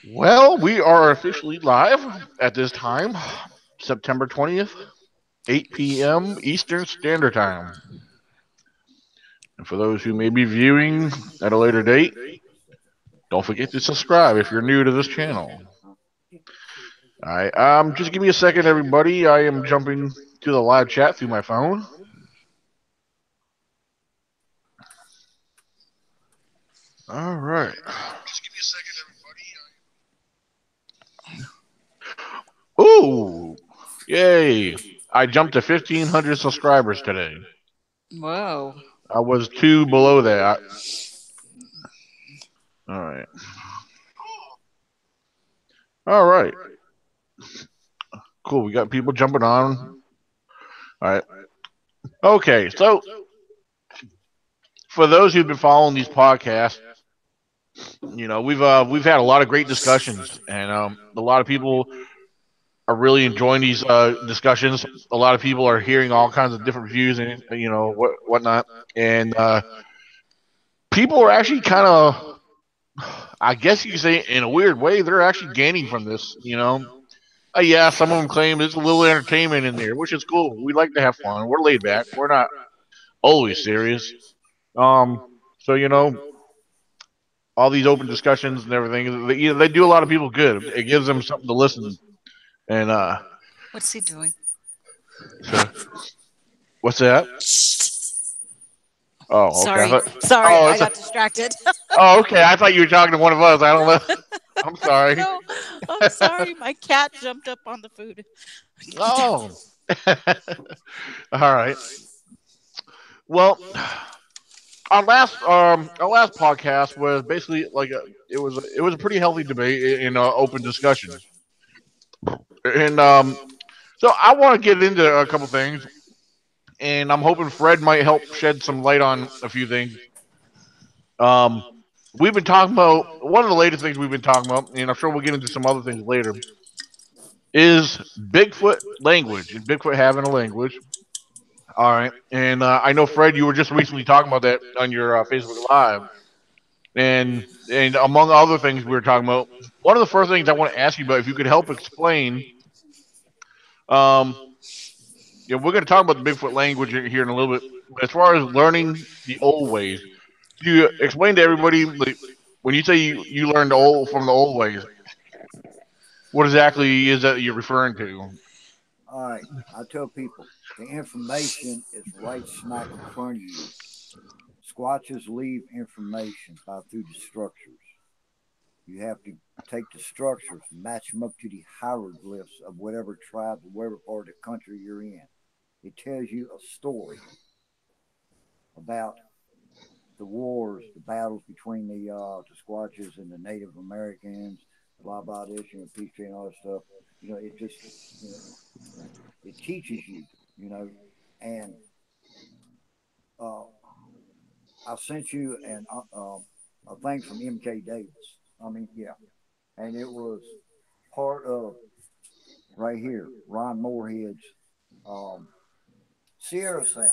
Well, we are officially live at this time, September 20th, 8 p.m. Eastern Standard Time. And for those who may be viewing at a later date, don't forget to subscribe if you're new to this channel. All right, just give me a second, everybody. I am jumping to the live chat through my phone. All right. Just give me a second, everybody. Ooh, yay! I jumped to 1,500 subscribers today. Whoa. I was two below that. All right. All right. Cool. We got people jumping on. All right. Okay. So for those who've been following these podcasts, we've had a lot of great discussions, and a lot of people are really enjoying these discussions. A lot of people are hearing all kinds of different views and whatnot, and people are actually kind of, I guess you could say, in a weird way, they're actually gaining from this. Yeah, some of them claim there's a little entertainment in there, which is cool. We like to have fun. We're laid back. We're not always serious. Um, so all these open discussions and everything, they do a lot of people good. It gives them something to listen. And What's he doing? so, what's that? Oh, okay. Sorry. Sorry, Oh, I got distracted. oh, okay. I thought you were talking to one of us. I don't know. I'm sorry. No, I'm sorry. My cat jumped up on the food. Get down. Oh, all right. Well, our last podcast was basically like it was a pretty healthy debate in open discussion, and so I want to get into a couple things, and I'm hoping Fred might help shed some light on a few things. Um, we've been talking about one of the latest things we've been talking about, and I'm sure we'll get into some other things later. Is Bigfoot language and Bigfoot having a language? All right, and I know Fred, you were just recently talking about that on your Facebook Live, and among other things we were talking about. One of the first things I want to ask you about, if you could help explain, um, we're going to talk about the Bigfoot language here in a little bit. But as far as learning the old ways, do you explain to everybody, like, when you say you learned from the old ways, what exactly is that you're referring to? All right, I tell people the information is right smack in front of you. Squatches leave information through the structures. You have to take the structures, match them up to the hieroglyphs of whatever tribe, whatever part of the country you're in. It tells you a story about the wars, the battles between the Squatches and the Native Americans, blah blah this, peace treaty and all that stuff. It just it teaches you, and uh, I sent you a thing from M.K. Davis. I mean, yeah, and it was part of right here, Ron Moorhead's um, Sierra Sound.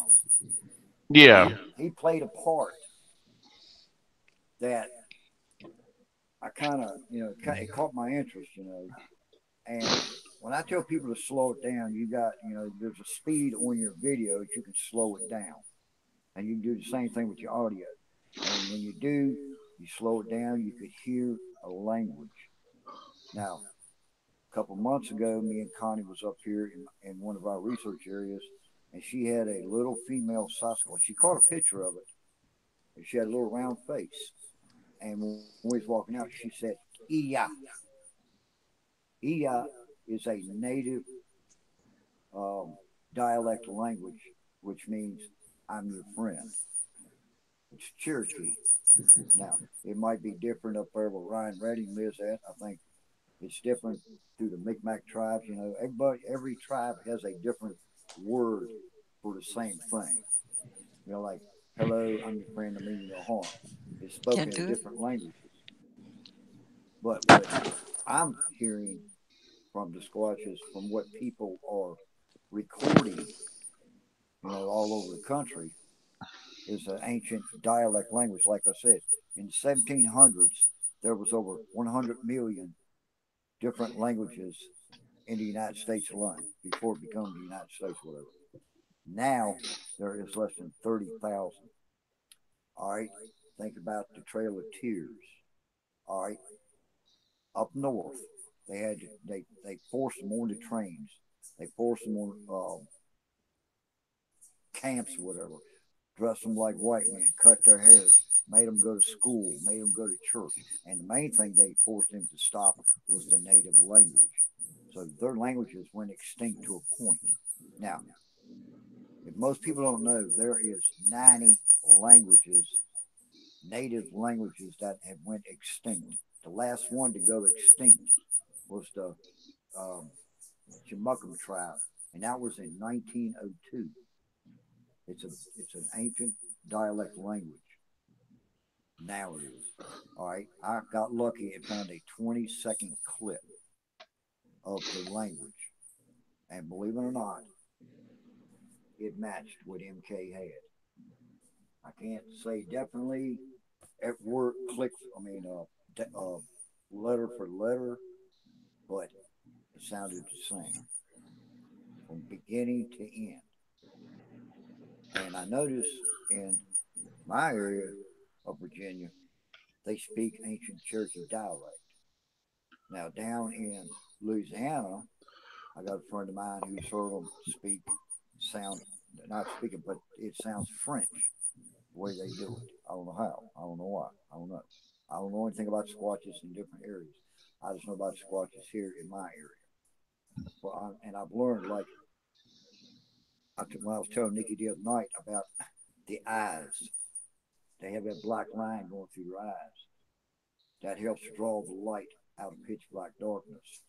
Yeah, He played a part that I kind of, it caught my interest, And when I tell people to slow it down, there's a speed on your video that you can slow it down. And you can do the same thing with your audio. And when you do, you slow it down, you could hear a language. Now, a couple months ago, me and Connie was up here in one of our research areas, and she had a little female Sasquatch. She caught a picture of it, and she had a little round face. And when we was walking out, she said, "Iya." Iya is a native dialect language, which means "I'm your friend." It's Cherokee. Now, it might be different up there where Ryan Redding lives at. I think it's different through the Micmac tribes. Every tribe has a different word for the same thing. Like, "Hello, I'm your friend, I mean you no harm." It's Can't spoken do in it. different languages. But what I'm hearing from the Squatches, from what people are recording, all over the country, is an ancient dialect language. Like I said, in the 1700s, there was over 100 million different languages in the United States alone before it became the United States, whatever. Now there is less than 30,000. All right. Think about the Trail of Tears. All right. Up north, they forced them on the trains. They forced them on camps or whatever. Dressed them like white men, cut their hair, made them go to school, made them go to church. And the main thing they forced them to stop was the native language. So their languages went extinct to a point. Now, if most people don't know, there is 90 languages, native languages that have went extinct. The last one to go extinct was the um, Jamuckum tribe, and that was in 1902. It's an ancient dialect language. Now it is. All right. I got lucky and found a 20-second clip of the language. And believe it or not, it matched what MK had. I can't say definitely at word click, letter for letter, but it sounded the same from beginning to end. And I noticed in my area of Virginia, they speak ancient Cherokee dialect. Now, down in Louisiana, I got a friend of mine who's heard them speak, sound, not speaking, but it sounds French the way they do it. I don't know how. I don't know why. I don't know. I don't know anything about squatches in different areas. I just know about squatches here in my area. And I've learned, like, when I was telling Nikki the other night about the eyes, they have that black line going through your eyes. That helps draw the light out of pitch black darkness.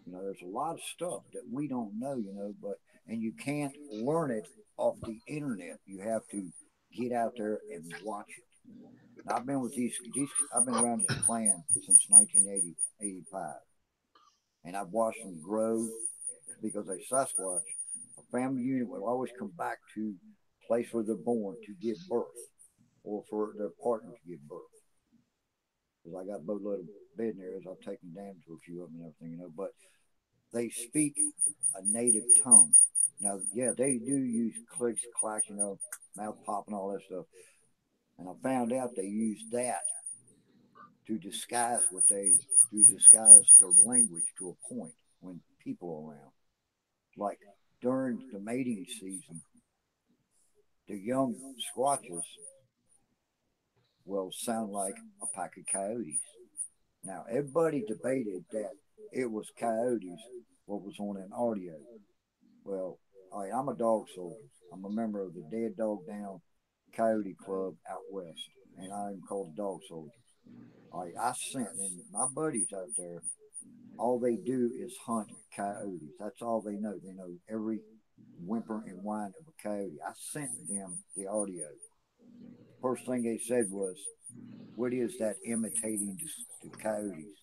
There's a lot of stuff that we don't know, but and you can't learn it off the internet. You have to get out there and watch it. Now, I've been with these I've been around this clan since 1985, and I've watched them grow because a Sasquatch, a family unit will always come back to the place where they're born to give birth, or for their partner to give birth. Because I got a boatload of bed areas, I've taken down to a few of them and everything, but they speak a native tongue. Now, yeah, they do use clicks, clacks, mouth pop and all that stuff. And I found out they use that to disguise their language to a point when people are around. Like during the mating season, the young squatches will sound like a pack of coyotes. Now, everybody debated that it was coyotes what was on an audio. Well, I'm a dog soldier. I'm a member of the Dead Dog Down Coyote Club out west, and I'm called a dog soldier. I sent, and my buddies out there, all they do is hunt coyotes. That's all they know. They know every whimper and whine of a coyote. I sent them the audio. First thing they said was, "What is that imitating the coyotes?"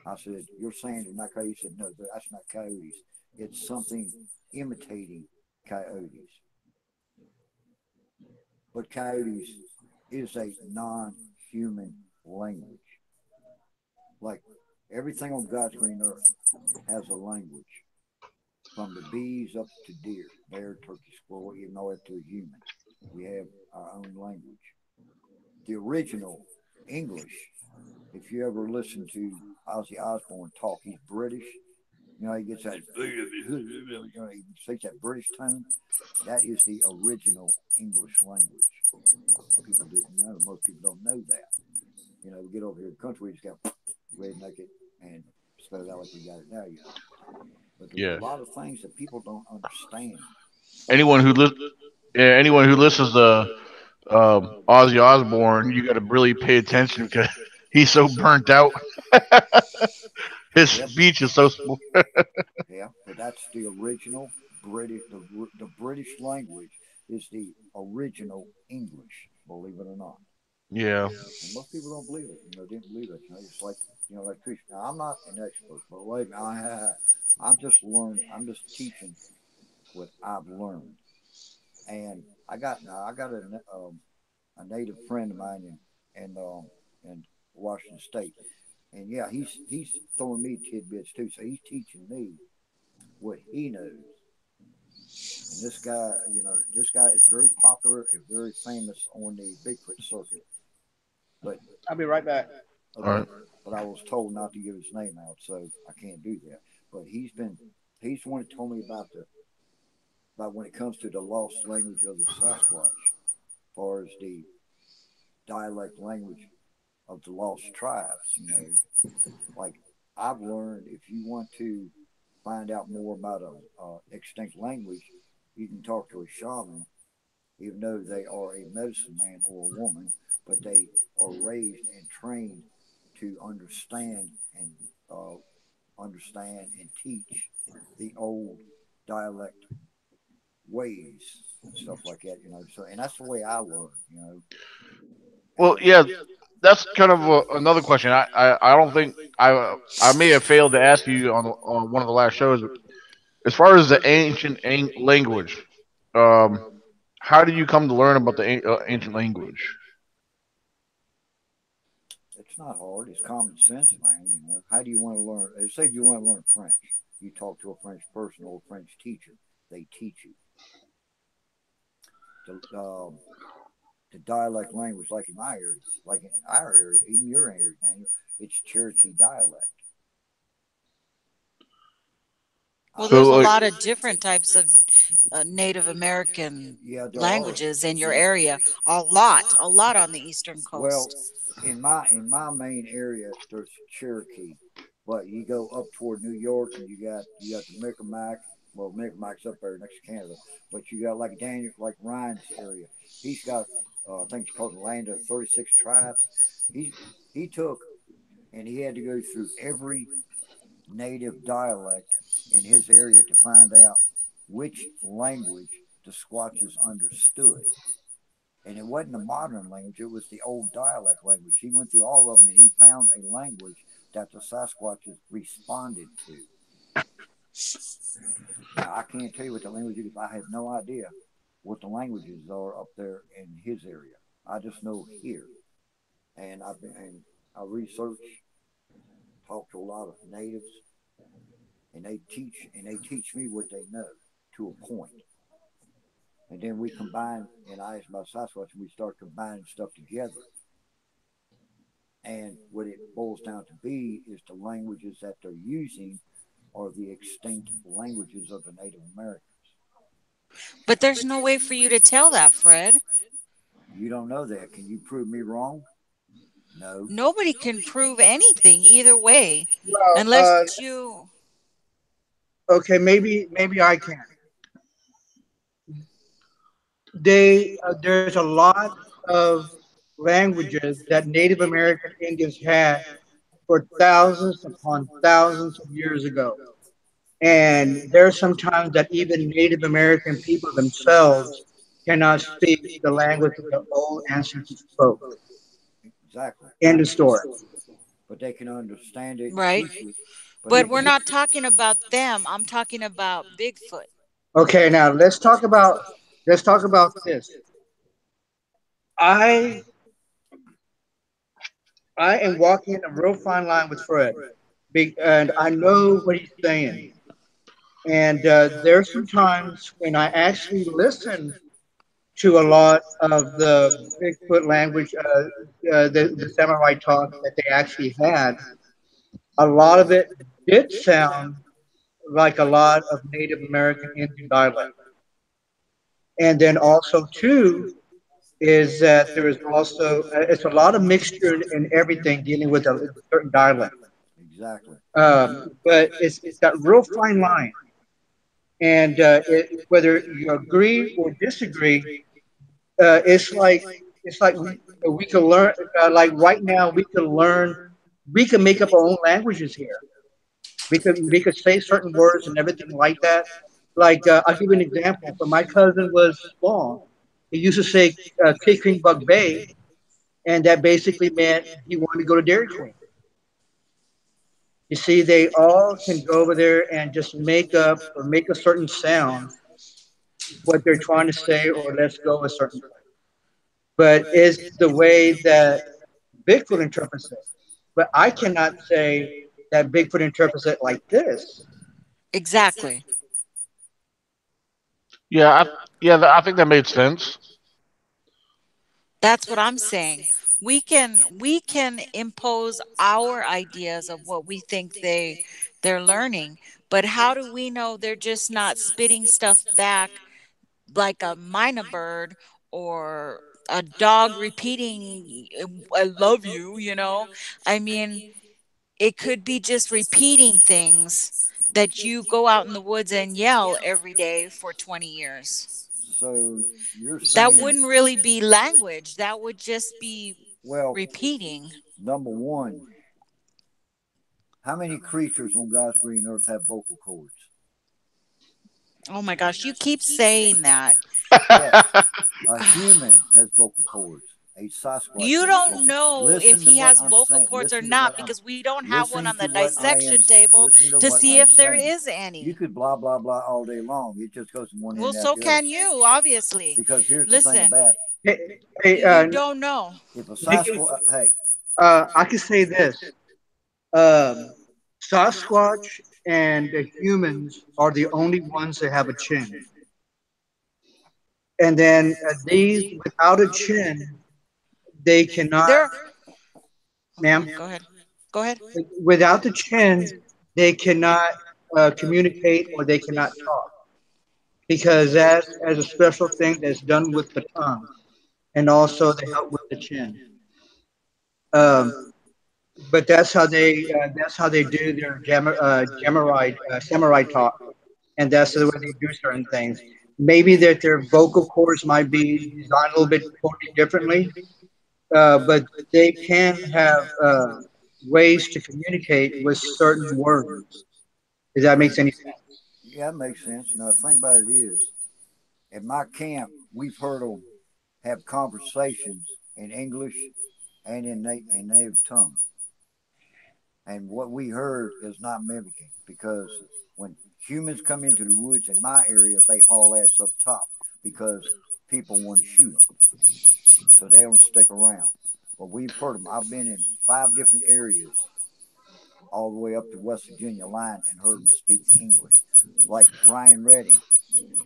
I said, "You're saying they're not coyotes?" He said, "No, that's not coyotes. It's something imitating coyotes." But coyotes is a non-human language. Like everything on God's green earth has a language. From the bees up to deer, bear, turkey, squirrel, even all up to a human. We have our own language. The original English, if you ever listen to Ozzy Osbourne talk, he's British. He gets that, he speaks that British tone. That is the original English language. People didn't know. Most people don't know that. We get over here in the country, we just got redneck it and spell it out like we got it now, But there's a Yeah. lot of things that people don't understand. Anyone who anyone who listens to Ozzy Osbourne, you got to really pay attention because he's so burnt out. His Yep. speech is so smooth. Yeah, but that's the original British. The British language is the original English. Believe it or not. Yeah. And most people don't believe it. Didn't believe it. It's like like Christian. Now, I'm not an expert, but wait, I'm just learning. I'm just teaching what I've learned. And I got a native friend of mine in Washington State. And yeah, he's throwing me tidbits too. So he's teaching me what he knows. And this guy, this guy is very popular and very famous on the Bigfoot circuit. But I'll be right back. All okay, right. but I was told not to give his name out, so I can't do that. But he's the one that told me about when it comes to the lost language of the Sasquatch, as far as the dialect language of the lost tribes. Like I've learned, if you want to find out more about a extinct language, you can talk to a shaman, even though they are a medicine man or a woman, but they are raised and trained to and uh, understand and teach the old dialect ways and stuff like that. So, and that's the way I learn. Well, And yeah, that's kind of another question. I don't think I may have failed to ask you on one of the last shows. As far as the ancient language, um, how did you come to learn about the ancient language? it's not hard. It's common sense, man. How do you want to learn? Say if you want to learn French, you talk to a French person or a French teacher. They teach you the dialect language, like in my area, like in our area, even your area, Daniel. It's Cherokee dialect. Well, I there's So a learned. like, lot of different types of Native American Yeah, there are. languages in your Yeah. area. A lot on the eastern Well, coast. in my main area, there's Cherokee, but you go up toward New York, and you got the Micmac. Well, Micmac's up there next to Canada, but you got like Daniel, like Ryan's area. He's got, I think it's called the Land of 36 Tribes. He he took and he had to go through every native dialect in his area to find out which language the Squatches understood. And it wasn't the modern language, it was the old dialect language. He went through all of them and he found a language that the Sasquatches responded to. Now, I can't tell you what the language is. I have no idea what the languages are up there in his area. I just know here. And I research, talk to a lot of natives, and they teach me what they know to a point. And then we combine, and I ask about Sasquatch, and we start combining stuff together. And what it boils down to be is the languages that they're using are the extinct languages of the Native Americans. But there's no way for you to tell that, Fred. You don't know that. Can you prove me wrong? No. Nobody can prove anything either way Well, unless you. okay, maybe I can. There's a lot of languages that Native American Indians had for thousands upon thousands of years ago. And there's sometimes that even Native American people themselves cannot speak the language that the old ancestors spoke. Exactly. End of story. But they can understand it and Right? teach it. But But they we're can. not talking about them. I'm talking about Bigfoot. Okay, now let's talk about this. I I am walking a real fine line with Fred, and I know what he's saying. And there's some times when I actually listen to a lot of the Bigfoot language, the samurai talk that they actually had. A lot of it did sound like a lot of Native American Indian dialect. And then also too is that there is also it's a lot of mixture in everything dealing with a certain dialect. Exactly. But it's that real fine line, and whether you agree or disagree, it's like we can learn. Like right now, we can learn. We can make up our own languages here. We could say certain words and everything like that. Like I'll give you an example. When my cousin was small, he used to say "Kick King Bug Bay," and that basically meant he wanted to go to Dairy Queen. You see, they all can go over there and just make up or make a certain sound what they're trying to say, or let's go a certain way. But it's the way that Bigfoot interprets it. but I cannot say that Bigfoot interprets it like this. Exactly. Yeah, I think that made sense. That's what I'm saying. We can impose our ideas of what we think they're learning, but how do we know they're just not spitting stuff back like a minor bird or a dog repeating I love you, you know? I mean, it could be just repeating things that you go out in the woods and yell every day for 20 years. So you're That saying, wouldn't really be language. That would just be well, repeating. number one, how many creatures on God's green earth have vocal cords? Oh my gosh, you keep saying that. Yes, a human has vocal cords. A Sasquatch You has don't vocal. know if Listen to he what has I'm vocal saying. cords or not because we don't have one on the dissection table Listen to to what see I'm if there saying. is You any. could blah blah blah all day long. It just goes from one Well, end so out the other. can you, obviously. Because here's the thing Listen, about it. Hey, hey you don't know. If a Nikki, Sasquatch, hey, I can say this: um, Sasquatch and the humans are the only ones that have a chin, and then these without a chin, they cannot, There. Okay, ma'am. go ahead. Go ahead. Without the chin, they cannot communicate or they cannot talk because that's as a special thing that's done with the tongue and also they help with the chin. Um, but that's how they do their samurai talk, and that's the way they do certain things. Maybe that their vocal cords might be designed a little bit totally differently, but they can have ways to communicate with certain words. If that makes okay, any sense. yeah, that makes sense. Now the thing about it is, at my camp, we've heard them have conversations in English and in native tongue. And what we heard is not mimicking because when humans come into the woods in my area, they haul ass up top because people want to shoot them. So they don't stick around. But we've heard them. I've been in 5 different areas all the way up to West Virginia line and heard them speak English. Like Ryan Redding,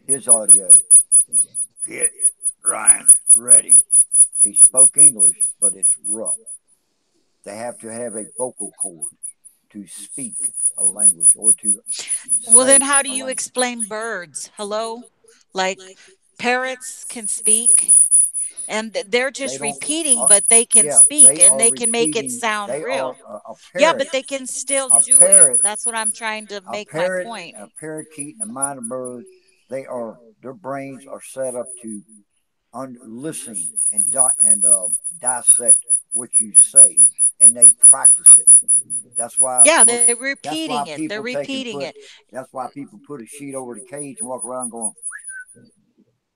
his audio, get Ryan Redding. He spoke English, but it's rough. They have to have a vocal cord to speak a language or to Well, then say how do a you language. explain birds? Hello? Like parrots can speak and they're They just don't. repeating, but they can Yeah, speak they and are they can make it repeating. sound They are real. a Yeah, parrot. but they can still A do it. parrot. That's what I'm trying to A make my parrot. point. A parakeet and a minor bird. They are. Their brains are set up to listen and dissect what you say, and they practice it. That's why Yeah, most. they're That's repeating why it. They're people take and repeating put. it. That's why people put a sheet over the cage and walk around going,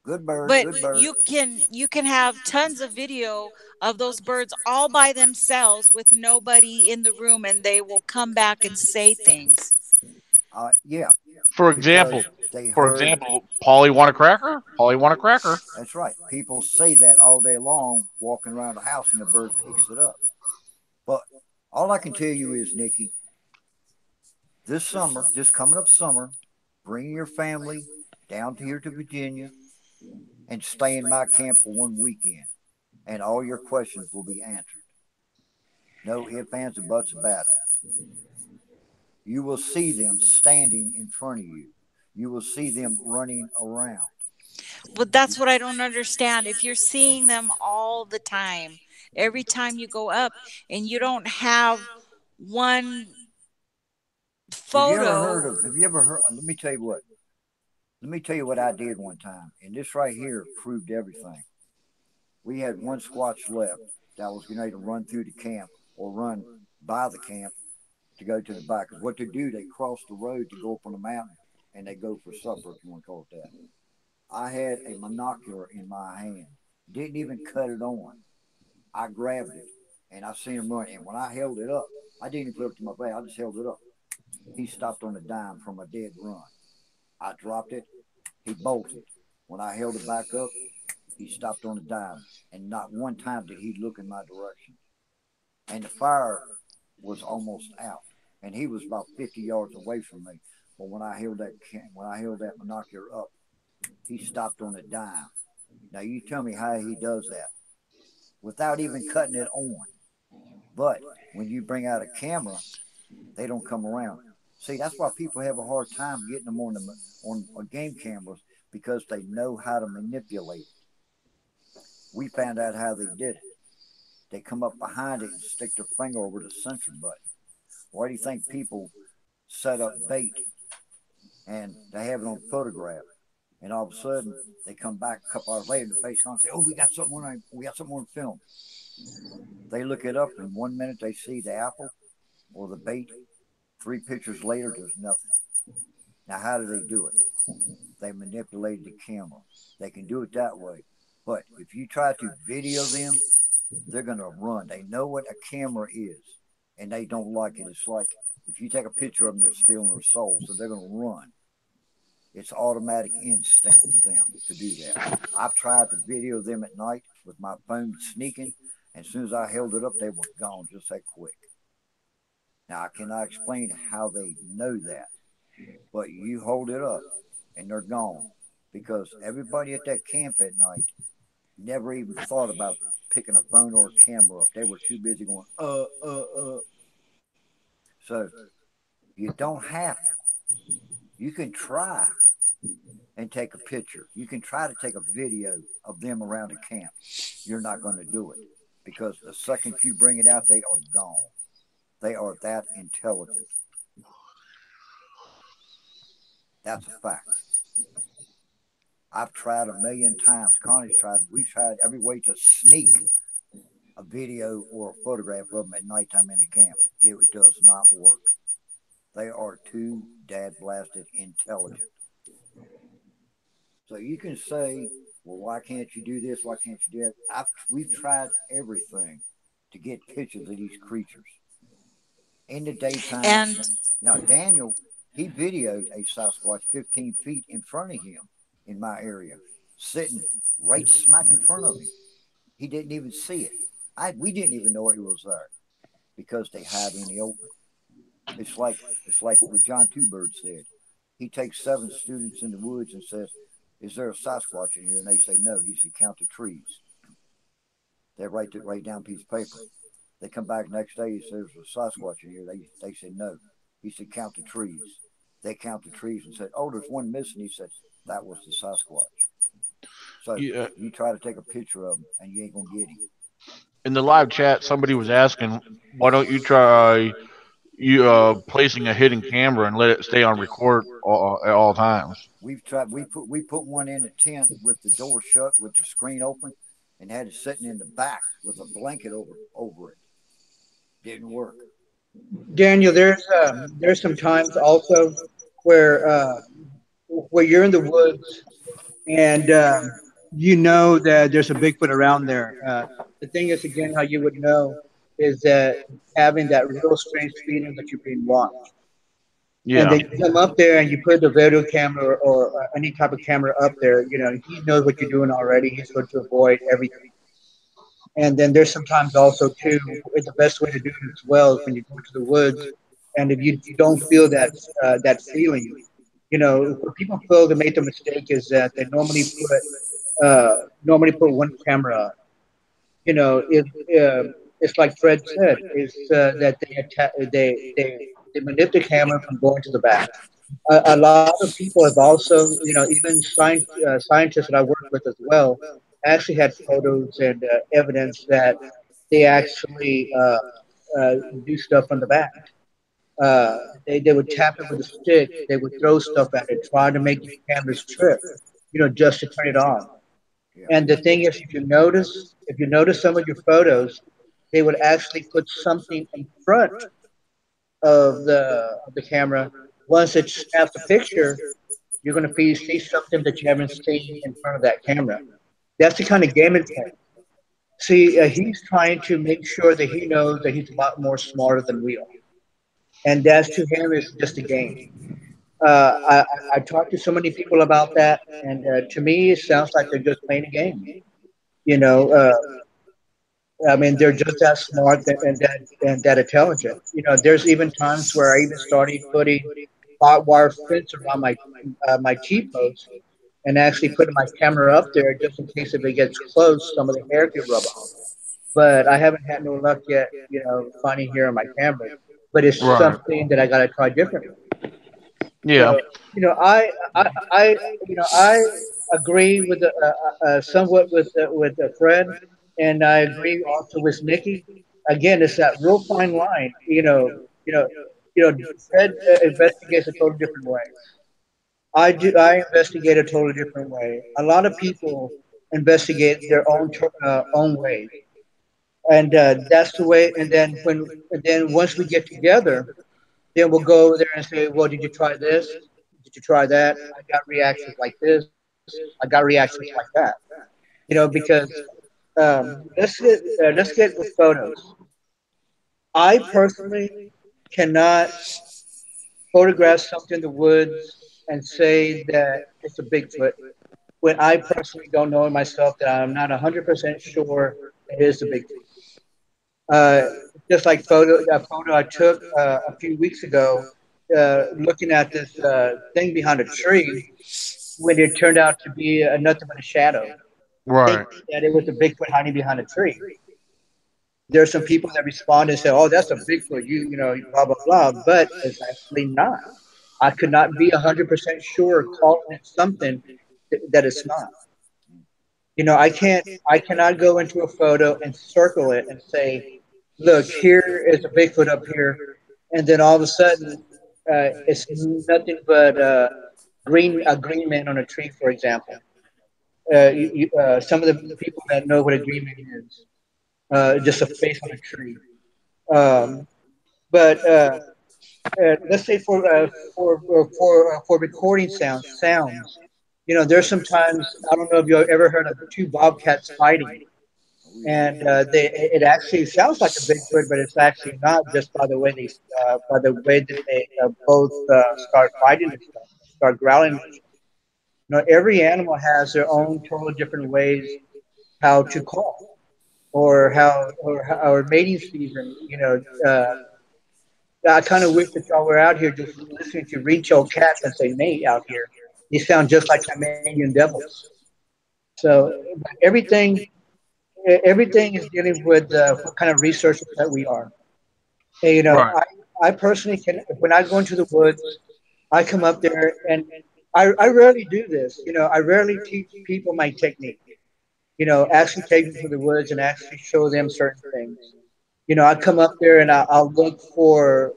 "Good bird, But good bird." you can have tons of video of those birds all by themselves with nobody in the room and they will come back and say things. Yeah, For because example, they for heard. example, Polly want a cracker? Polly want a cracker? That's right. People say that all day long, walking around the house, and the bird picks it up. But all I can tell you is, Nikki, this summer, this coming up summer, bring your family down to here to Virginia and stay in my camp for one weekend, and all your questions will be answered. No ifs, ands, or buts about it. You will see them standing in front of you. You will see them running around. But that's what I don't understand. If you're seeing them all the time, every time you go up and you don't have one Have you ever heard photo. of? Have you ever heard? Let me tell you what. Let me tell you what I did one time, and this right here proved everything. We had one squatch left that was going to run through the camp or run by the camp to go to the back. Because what they do, they cross the road to go up on the mountain and they go for supper, if you want to call it that. I had a monocular in my hand, didn't even cut it on. I grabbed it and I seen him run. And when I held it up, I didn't even put it up to my back, I just held it up. He stopped on a dime from a dead run. I dropped it, he bolted. When I held it back up, he stopped on a dime, and not one time did he look in my direction. And the fire was almost out, and he was about 50 yards away from me. But when I held that binocular up, he stopped on a dime. Now you tell me how he does that without even cutting it on. But when you bring out a camera, they don't come around. See, that's why people have a hard time getting them on game cameras because they know how to manipulate it. We found out how they did it. They come up behind it and stick their finger over the sensor button. Why do you think people set up bait and they have it on photograph? And all of a sudden, they come back a couple hours later, and the face on and say, "Oh, we got something on film." They look it up, and 1 minute they see the apple or the bait. 3 pictures later, there's nothing. Now, how do they do it? They manipulated the camera. They can do it that way. But if you try to video them, they're going to run. They know what a camera is, and they don't like it. It's like if you take a picture of them, you're stealing their soul. So they're going to run. It's automatic instinct for them to do that. I've tried to video them at night with my phone sneaking, and as soon as I held it up, they were gone just that quick. Now, I cannot explain how they know that, but you hold it up and they're gone because everybody at that camp at night never even thought about picking a phone or a camera up. They were too busy going, So you don't have to. You can try and take a picture. You can try to take a video of them around a camp. You're not going to do it because the second you bring it out, they are gone. They are that intelligent. That's a fact. I've tried a million times. Connie's tried. We've tried every way to sneak a video or a photograph of them at nighttime in the camp. It does not work. They are too dad blasted intelligent. So you can say, well, why can't you do this? Why can't you do that? We've tried everything to get pictures of these creatures in the daytime. And Now, Daniel, he videoed a Sasquatch 15 feet in front of him in my area, sitting right smack in front of him. He didn't even see it. We didn't even know it was there because they hide in the open. It's like what John Two Bird said. He takes 7 students in the woods and says, "Is there a Sasquatch in here?" And they say no. He said, "Count the trees." They write down a piece of paper. They come back next day. He says, "There's a Sasquatch in here." They say no. He said, "Count the trees." They count the trees and said, "Oh, there's one missing." He said, "That was the Sasquatch." So Yeah, you try to take a picture of him and you ain't gonna get him. in the live chat, somebody was asking, why don't you try placing a hidden camera and let it stay on record at all times? We've tried. We put one in the tent with the door shut, with the screen open, and had it sitting in the back with a blanket over it. Didn't work. Daniel, there's some times also where where you're in the woods and you know that there's a Bigfoot around there. The thing is, again, how you would know is that having that real strange feeling that you're being watched. And Yeah. then you come up there and you put the video camera or any type of camera up there. You know, he knows what you're doing already. He's going to avoid everything. And then there's sometimes also too, the best way to do it as well is when you go into the woods, and if you don't feel that feeling, you know, what people feel to make the mistake is that they normally put one camera on. You know, it's like Fred said, is that they manipulate the camera from going to the back. A lot of people have also, you know, even scientists that I work with as well, actually had photos and evidence that they actually uh, do stuff from the back. They would tap it with a stick. They would throw stuff at it, try to make the cameras trip, you know, just to turn it on. Yeah. And the thing is, if you notice some of your photos, they would actually put something in front of the camera. Once it snaps a picture, you're going to see something that you haven't seen in front of that camera. That's the kind of game it's playing. See, he's trying to make sure that he knows that he's a lot more smarter than we are, and that's to him is just a game. I talked to so many people about that, and to me, it sounds like they're just playing a game. You know, I mean, they're just that smart and that intelligent. There's even times where I even started putting barbed wire fence around my T post and actually putting my camera up there just in case if it gets close, some of the hair could rub off. But I haven't had no luck yet, finding hair on my cameras. But it's Right. something that I got to try differently. Yeah. So, you know, I I agree with somewhat with Fred, and I agree also with Nikki. Again, it's that real fine line. Fred investigates a totally different way. I do. I investigate a totally different way. A lot of people investigate their own way, and that's the way. And then once we get together, then we'll go over there and say, well, did you try this? Did you try that? I got reactions like this. I got reactions like that. Because let's get with photos. I personally cannot photograph something in the woods and say that it's a Bigfoot when I personally don't know in myself that I'm not 100% sure it is a Bigfoot. Uh, just like a photo I took a few weeks ago, looking at this thing behind a tree when it turned out to be nothing but a shadow, Right. thinking that it was a Bigfoot hiding behind a tree. There are some people that respond and say, "Oh, that's a Bigfoot," blah blah blah, but it's actually not. I could not be 100% sure calling it something that it's not. I cannot go into a photo and circle it and say, "Look, here is a Bigfoot up here," and then all of a sudden, it's nothing but a green man on a tree, for example. Some of the people that know what a green man is, just a face on a tree. Um, but let's say for recording sounds. There's sometimes I don't know if you've ever heard of two bobcats fighting, Oh yeah. and it actually sounds like a Bigfoot, but it's actually not just by the way that they both start fighting and stuff, start growling at each other. Every animal has their own total different ways how to call or mating season. I kind of wish that y'all were out here just listening to Rachel cats and say mate out here. They sound just like Tasmanian devils. So everything is dealing with what kind of researchers that we are. And, Right. I personally can when I go into the woods, I come up there and I rarely do this. I rarely teach people my technique. Actually take them to the woods and actually show them certain things. I come up there and I'll look for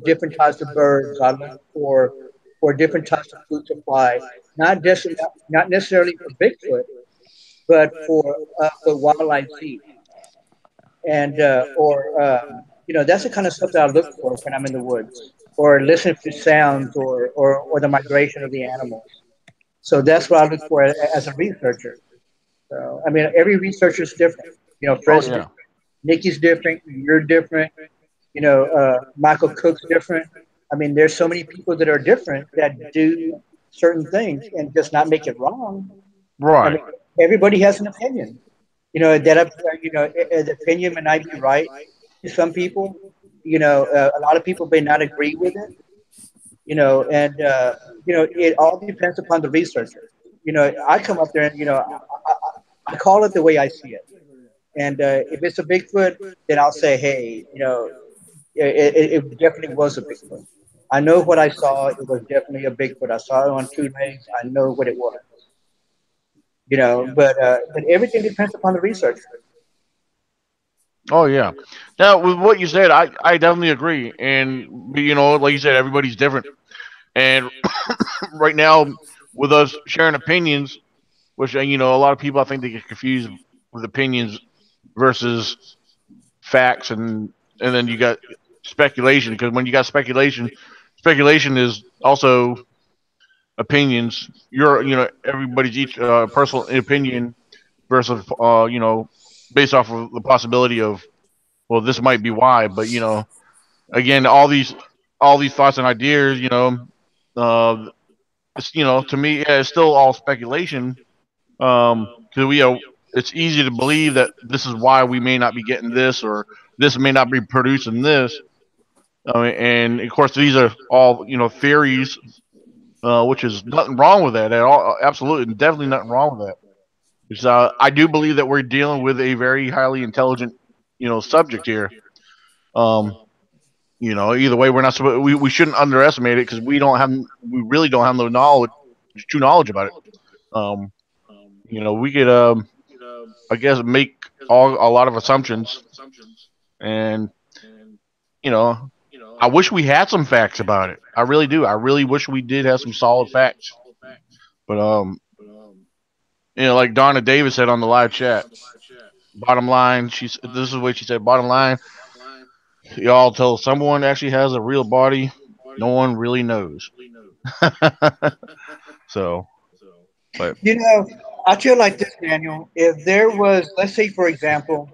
different types of birds. I look for different types of food supply, not just not necessarily for Bigfoot, but for wildlife seed. And or that's the kind of stuff that I look for when I'm in the woods, or listen to sounds, or the migration of the animals. So that's what I look for as a researcher. So I mean, every researcher is different. Oh Fred's yeah. different, Nikki's different, you're different. Michael Cook's different. I mean, there's so many people that are different that do certain things and just not make it wrong. I Right. mean, everybody has an opinion. The opinion may not be right to some people. A lot of people may not agree with it. And it all depends upon the researcher. I come up there and I call it the way I see it. And if it's a Bigfoot, then I'll say, hey, it definitely was a Bigfoot. I know what I saw. It was definitely a Bigfoot. I saw it on two legs. I know what it was. But everything depends upon the researcher. Oh yeah. Now with what you said, I definitely agree. And like you said, everybody's different. And right now, with us sharing opinions, which a lot of people I think they get confused with opinions versus facts, and then you got speculation because when you got speculation is also opinions. Everybody's each personal opinion versus based off of the possibility of, well, this might be why, but again, all these thoughts and ideas, uh, it's, to me, yeah, it's still all speculation. Because it's easy to believe that this is why we may not be getting this, or this may not be producing this. And of course, these are all theories, which is nothing wrong with that at all. Absolutely, definitely nothing wrong with that. Because I do believe that we're dealing with a very highly intelligent, subject here. Um, either way, we're not we shouldn't underestimate it, because we really don't have no knowledge, true knowledge about it. Um, we could I guess make a lot of assumptions, and you know I wish we had some facts about it. I really do. I really wish we did have some solid facts. But like Donna Davis said on the live chat, bottom line, this is what she said. Bottom line, y'all, till someone actually has a real body, no one really knows. So, but You know, I feel like this, Daniel. If there was, let's say, for example,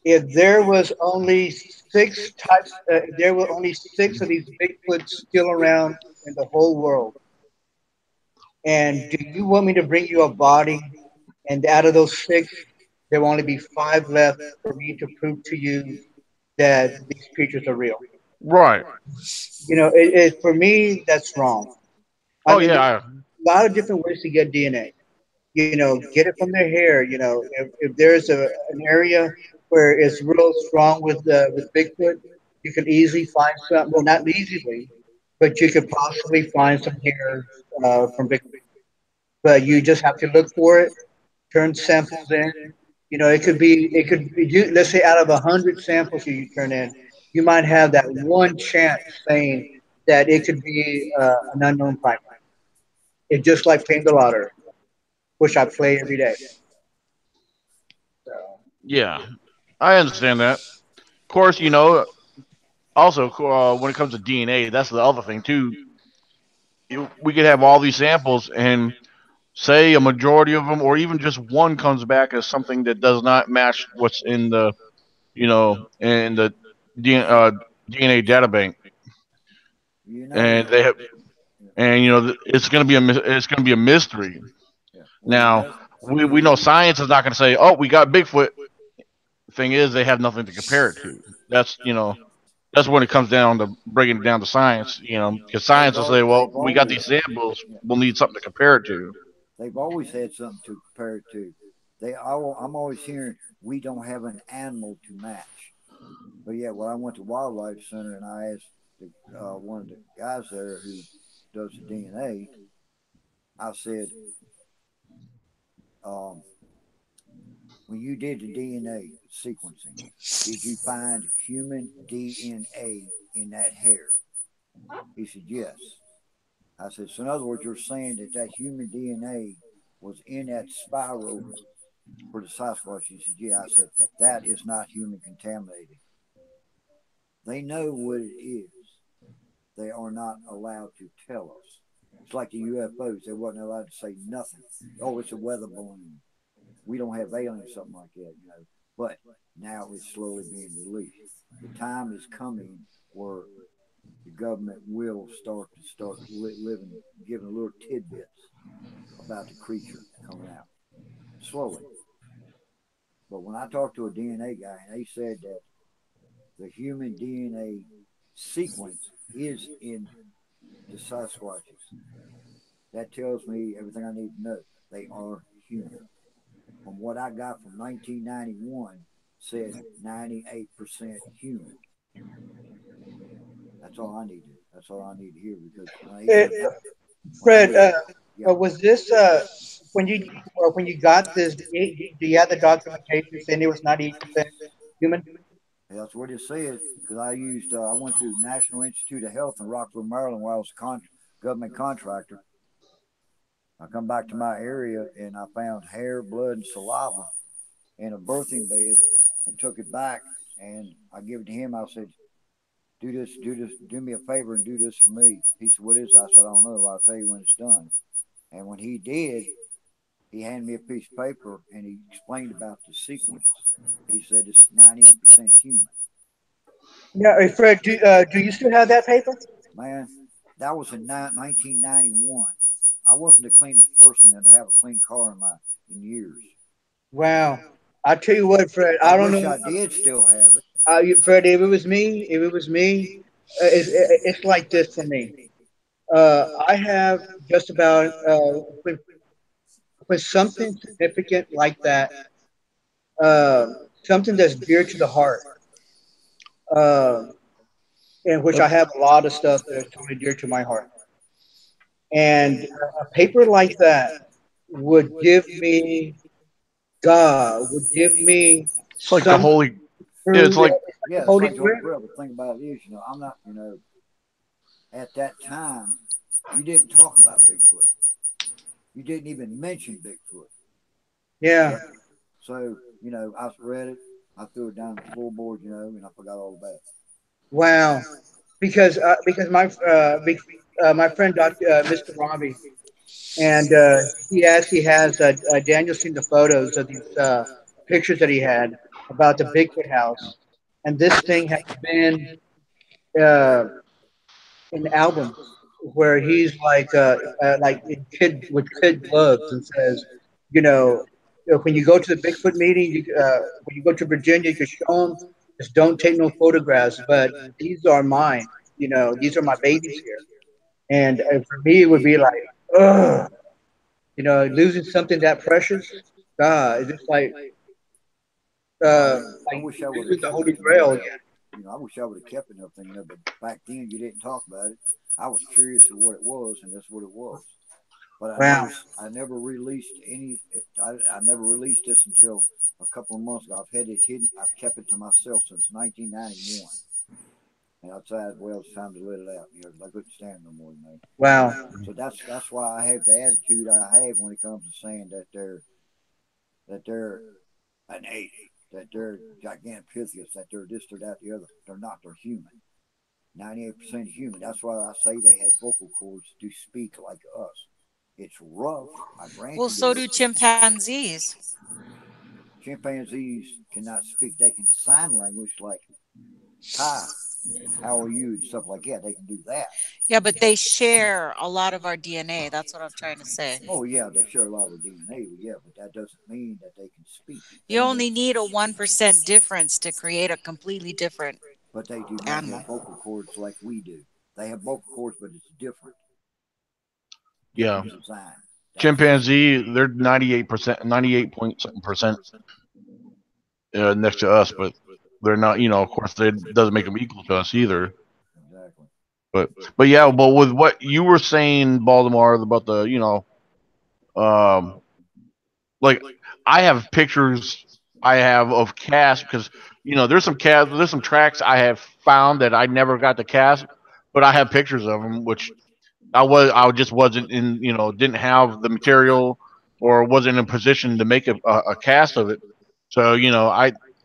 if there was only six types, there were only six of these Bigfoots still around in the whole world, and do you want me to bring you a body, and out of those six, there will only be five left for me to prove to you that these creatures are real? right. For me, that's wrong. I Oh mean, yeah, there's a lot of different ways to get DNA. Get it from their hair. If there's an area where it's real strong with Bigfoot, you can easily find some. Well, not easily, but you could possibly find some hairs from Bigfoot. But you just have to look for it, turn samples in. It could be let's say out of 100 samples you turn in, you might have that one chance saying that it could be an unknown primate. It's just like playing the lottery, which I play every day. So. yeah. I understand that. Of course, also, when it comes to DNA, that's the other thing too. We could have all these samples, and say a majority of them, or even just one, comes back as something that does not match what's in the DNA data bank, You know, and they have, yeah, and it's gonna be it's gonna be a mystery. yeah. Well, Now, we know science is not gonna say, oh, we got Bigfoot. The thing is, they have nothing to compare it to. That's when it comes down to breaking it down to science. Because science will say, well, they've we got always these samples, yeah, we'll need something to compare it to. they've always had something to compare it to. I'm always hearing we don't have an animal to match. But yeah, well, I went to Wildlife Center and I asked one of the guys there who does the DNA. I said, um, when you did the DNA sequencing, did you find human DNA in that hair? He said, yes. I said, so in other words, you're saying that that human DNA was in that spiral for the Sasquatch? He said, yeah. I said, that is not human contaminated. They know what it is. They are not allowed to tell us. It's like the UFOs. They wasn't allowed to say nothing. Oh, it's a weather balloon. We don't have aliens, something like that. But now it's slowly being released. The time is coming where the government will start living, giving little tidbits about the creature coming out slowly. But when I talked to a DNA guy, and they said that the human DNA sequence is in the Sasquatches, that tells me everything I need to know. They are human. From what I got from 1991, said 98% human. That's all I need to. That's all I need to hear because when they Uh, said when I Fred, heard, yeah, was this when you got this? Do you have the documentation saying it was 98% human? that's what it said. Because I went to National Institute of Health in Rockville, Maryland, where I was a government contractor. I come back to my area and I found hair, blood, and saliva in a birthing bed and took it back and I give it to him. I said, do me a favor and do this for me. He said, what is it? I said, I don't know. I'll tell you when it's done. And when he did, he handed me a piece of paper and he explained about the sequence. He said it's 98% human. Yeah, Fred, do you still have that paper? Man, that was in 1991. I wasn't the cleanest person to have a clean car in years. Wow. I tell you what, Fred. I I don't wish know, I did still have it. Fred. If it was me, it's like this for me. I have just about when, when something significant like that, uh, something that's dear to the heart, uh, in which I have a lot of stuff that is totally dear to my heart, and a paper like that would give me God, would give me It's like the something holy. Yeah, it's through like the Yeah, it's Holy like the Holy Grail. Grail. But the thing about it is, I'm not, at that time, you didn't talk about Bigfoot. You didn't even mention Bigfoot. Yeah. So, I read it. I threw it down the floorboard, and I forgot all about it. Wow. Because my friend Dr. Mr. Robbie, and he actually has Daniel seen the photos of these pictures that he had about the Bigfoot house, and this thing has been uh, in albums where he's like in kid with kid gloves and says, you know, when you go to the Bigfoot meeting, when you go to Virginia, you can show them. Just don't take no photographs, but these are mine. These are my babies here. And for me, it would be like, ugh, losing something that precious. God, it's just I uh, mean, I like wish I would have losing the kept Holy it and everything. Grail again. I wish I would have kept it and everything. But back then you didn't talk about it. I was curious of what it was, and that's what it was. But Wow, I never released any. I never released this until a couple of months ago. I've had it hidden. I've kept it to myself since 1991, and I decided, well, it's time to let it out. I couldn't stand it no more. wow, So that's why I have the attitude I have when it comes to saying that they're an ape, that they're gigantopithecus, that they're this, they're that, the other. They're not. They're human. 98% human. That's why I say they have vocal cords to speak like us. It's rough. I grant Well, you so that. do chimpanzees. Chimpanzees cannot speak. They can sign language like hi, how are you, and stuff like that. They can do that. Yeah, but they share a lot of our DNA. That's what I'm trying to say. Oh yeah, they share a lot of DNA, but yeah, but that doesn't mean that they can speak. You only need a 1% difference to create a completely different But they do not animal. have vocal cords like we do. They have vocal cords, but it's different, yeah, different design. That's it. chimpanzee. They're 98%, 98 point something percent next to us, but they're not. Of course, that doesn't make them equal to us either. Exactly. But yeah, but with what you were saying, Baltimore, about the um, like I have pictures I have of cast because there's some tracks I have found that I never got to cast, but I have pictures of them, which I just wasn't in didn't have the material or wasn't in a position to make a cast of it. So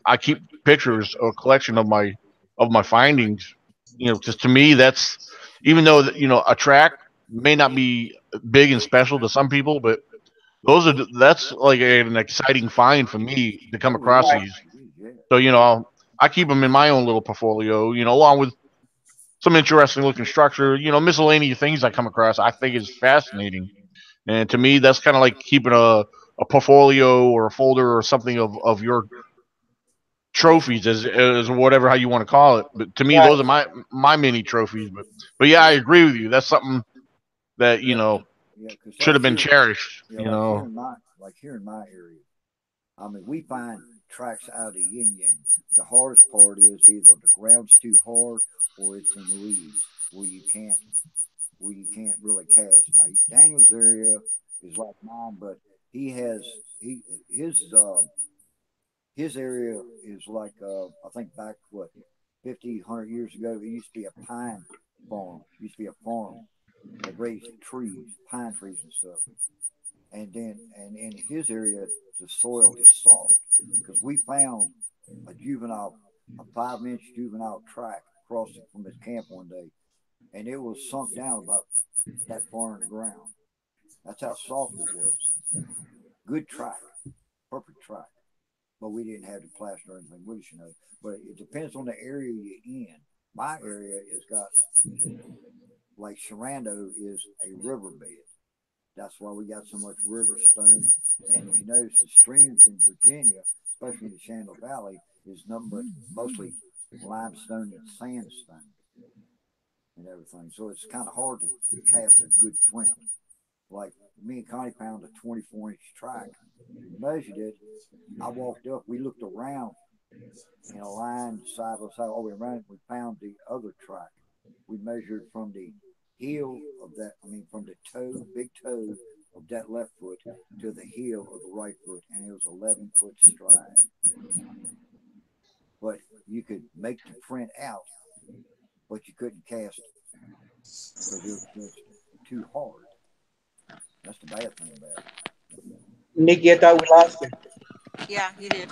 I keep pictures or collection of my findings. Because to me that's even though a track may not be big and special to some people, but that's like an exciting find for me to come Oh yeah, across right, these. it is. Yeah. So I keep them in my own little portfolio. Along with some interesting looking structure. Miscellaneous things I come across I think is fascinating. And to me, that's kind of like keeping a portfolio or a folder or something of your trophies as whatever how you want to call it. But to me, those right. are my mini trophies. But yeah, I agree with you. That's something that Yeah, yeah. Because should have been cherished. like here in my area, I mean, we find tracks out of yin yang. The hardest part is either the ground's too hard or it's in reeds where you can't really cast. Now Daniel's area is like mine, but he has he his area is like I think back what 50, 100 years ago. It used to be a pine farm. It used to be a farm that raised trees, pine trees and stuff. And in his area, the soil is soft because we found a juvenile, a 5 inch juvenile track crossing from his camp one day, and it was sunk down about that far in the ground. That's how soft it was. Good track, perfect track. But we didn't have the plaster or anything with us. But it depends on the area you're in. My area has got like Sharando is a riverbed. That's why we got so much river stone. And if you notice, the streams in Virginia, especially in the Shenandoah Valley, is nothing but mostly limestone and sandstone and everything. So it's kind of hard to cast a good print. Like me and Connie found a 24-inch track. We measured it. I walked up. We looked around in a line side by side all the way around. We found the other track. We measured from the heel of that, I mean, from the toe, big toe of that left foot to the heel of the right foot, and it was 11-foot stride. But you could make the print out, but you couldn't cast it because it was just too hard. That's the bad thing about it. Nikki, I thought we lost you. Yeah, you did.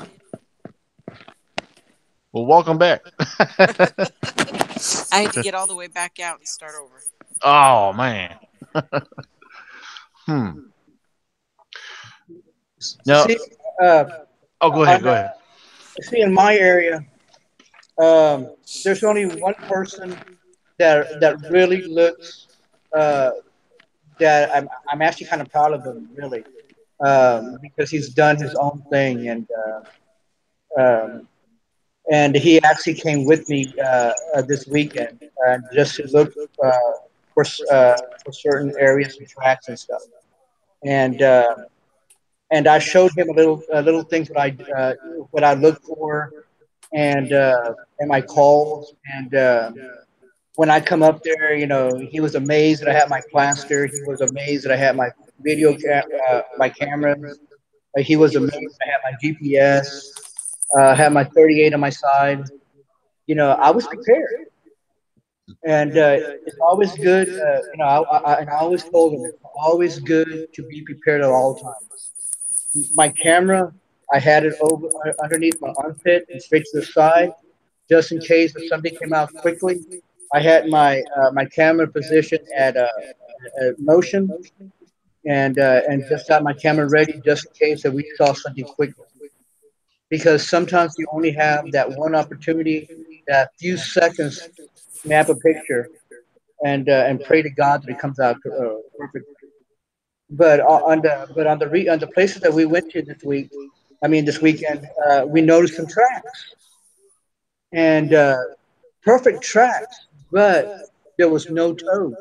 Well, welcome back. I had to get all the way back out and start over. Oh man. Hmm. Now, See, uh, oh, go ahead. on Go ahead. see in my area, there's only one person that really looks uh, that I'm actually kind of proud of him, really, because he's done his own thing, um, and he actually came with me this weekend just to look uh, for for certain areas and tracks and stuff, and uh, and I showed him little things what I look for and my calls and when I come up there, he was amazed that I had my plaster. He was amazed that I had my my cameras. He was amazed that I had my GPS. Had my 38 on my side. I was prepared, and it's always good. And I always told him it's always good to be prepared at all times. My camera, I had it over underneath my armpit and straight to the side, just in case if something came out quickly. I had my camera positioned at motion and just got my camera ready just in case that we saw something quickly. Because sometimes you only have that one opportunity, that few seconds to snap a picture and pray to God that it comes out perfect. On the places that we went to this week, I mean this weekend, we noticed some tracks and perfect tracks, but there was no toes.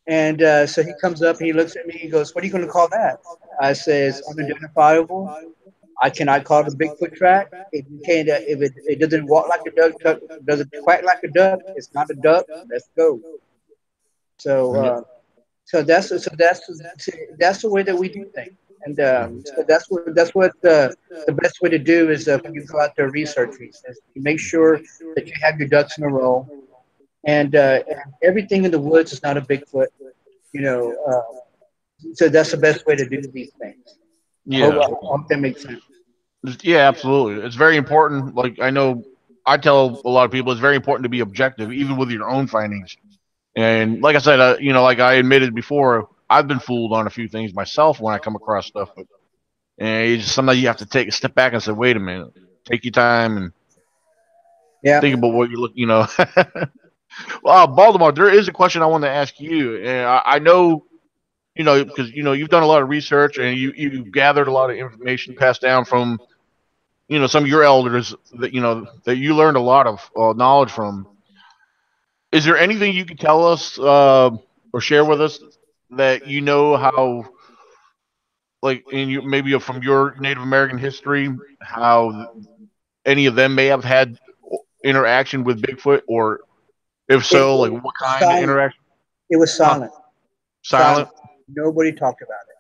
And so he comes up and he looks at me. He goes, "What are you going to call that?" I says, "Unidentifiable. I cannot call it a Bigfoot track. If you can't, if it doesn't walk like a duck, doesn't quack like a duck, it's not a duck. Let's go." So Yeah. that's the way that we do things, and so that's what the best way to do is when you go out there researching is to make sure that you have your ducks in a row, and everything in the woods is not a Bigfoot, you know. So that's the best way to do these things. Yeah. I hope that makes sense. Yeah. Absolutely. It's very important. Like I know, I tell a lot of people it's very important to be objective, even with your own findings. And like I said, like I admitted before, I've been fooled on a few things myself when I come across stuff. But and sometimes you have to take a step back and say, wait a minute, take your time and Yeah. think about what you look. Well, Baltimore, there is a question I want to ask you, and I know because you've done a lot of research and you've gathered a lot of information passed down from some of your elders that that you learned a lot of knowledge from. Is there anything you could tell us or share with us that how like in you maybe from your Native American history how any of them may have had interaction with Bigfoot, or if It, so, like what kind of silent. interaction? It was Huh? silent. Silent? Silent. Nobody talked about it.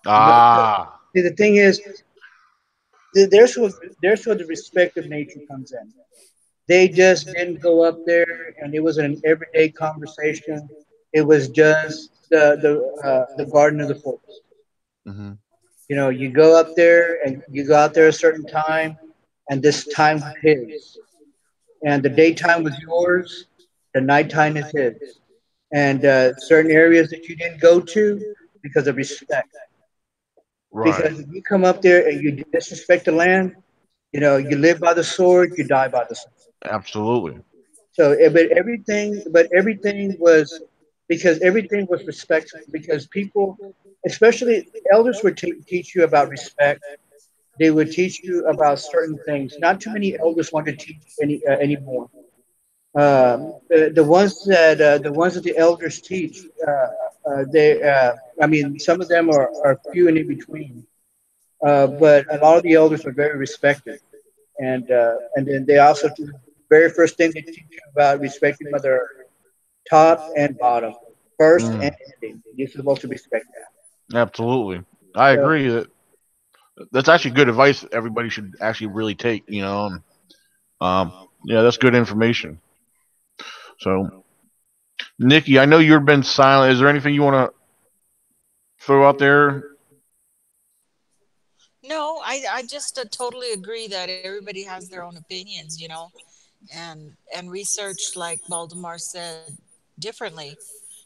No, Ah. see, the thing is, there's where the respect of nature comes in. They just didn't go up there, and it was an everyday conversation. It was just the garden of the forest. Hmm. You go up there, and you go out there a certain time, and this time was his, and the daytime was yours, the nighttime is his, and certain areas that you didn't go to because of respect. Right. Because if you come up there and you disrespect the land, you live by the sword, you die by the sword. Absolutely. So, but everything was. because everything was respectful. Because people, especially elders, would teach you about respect. They would teach you about certain things. Not too many elders want to teach anymore. The ones that the elders teach, they I mean, some of them are few and in between. But a lot of the elders are very respected, and then they also do the very first thing they teach you about respecting Mother Earth, top and bottom, first Mm, and ending. You're supposed to respect that. absolutely. I So agree that that's actually good advice that everybody should actually really take, you know. And, yeah, that's good information. So, Nikki, I know you've been silent. Is there anything you want to throw out there? No, I just totally agree that everybody has their own opinions, you know, and research, like Baldemar said, differently.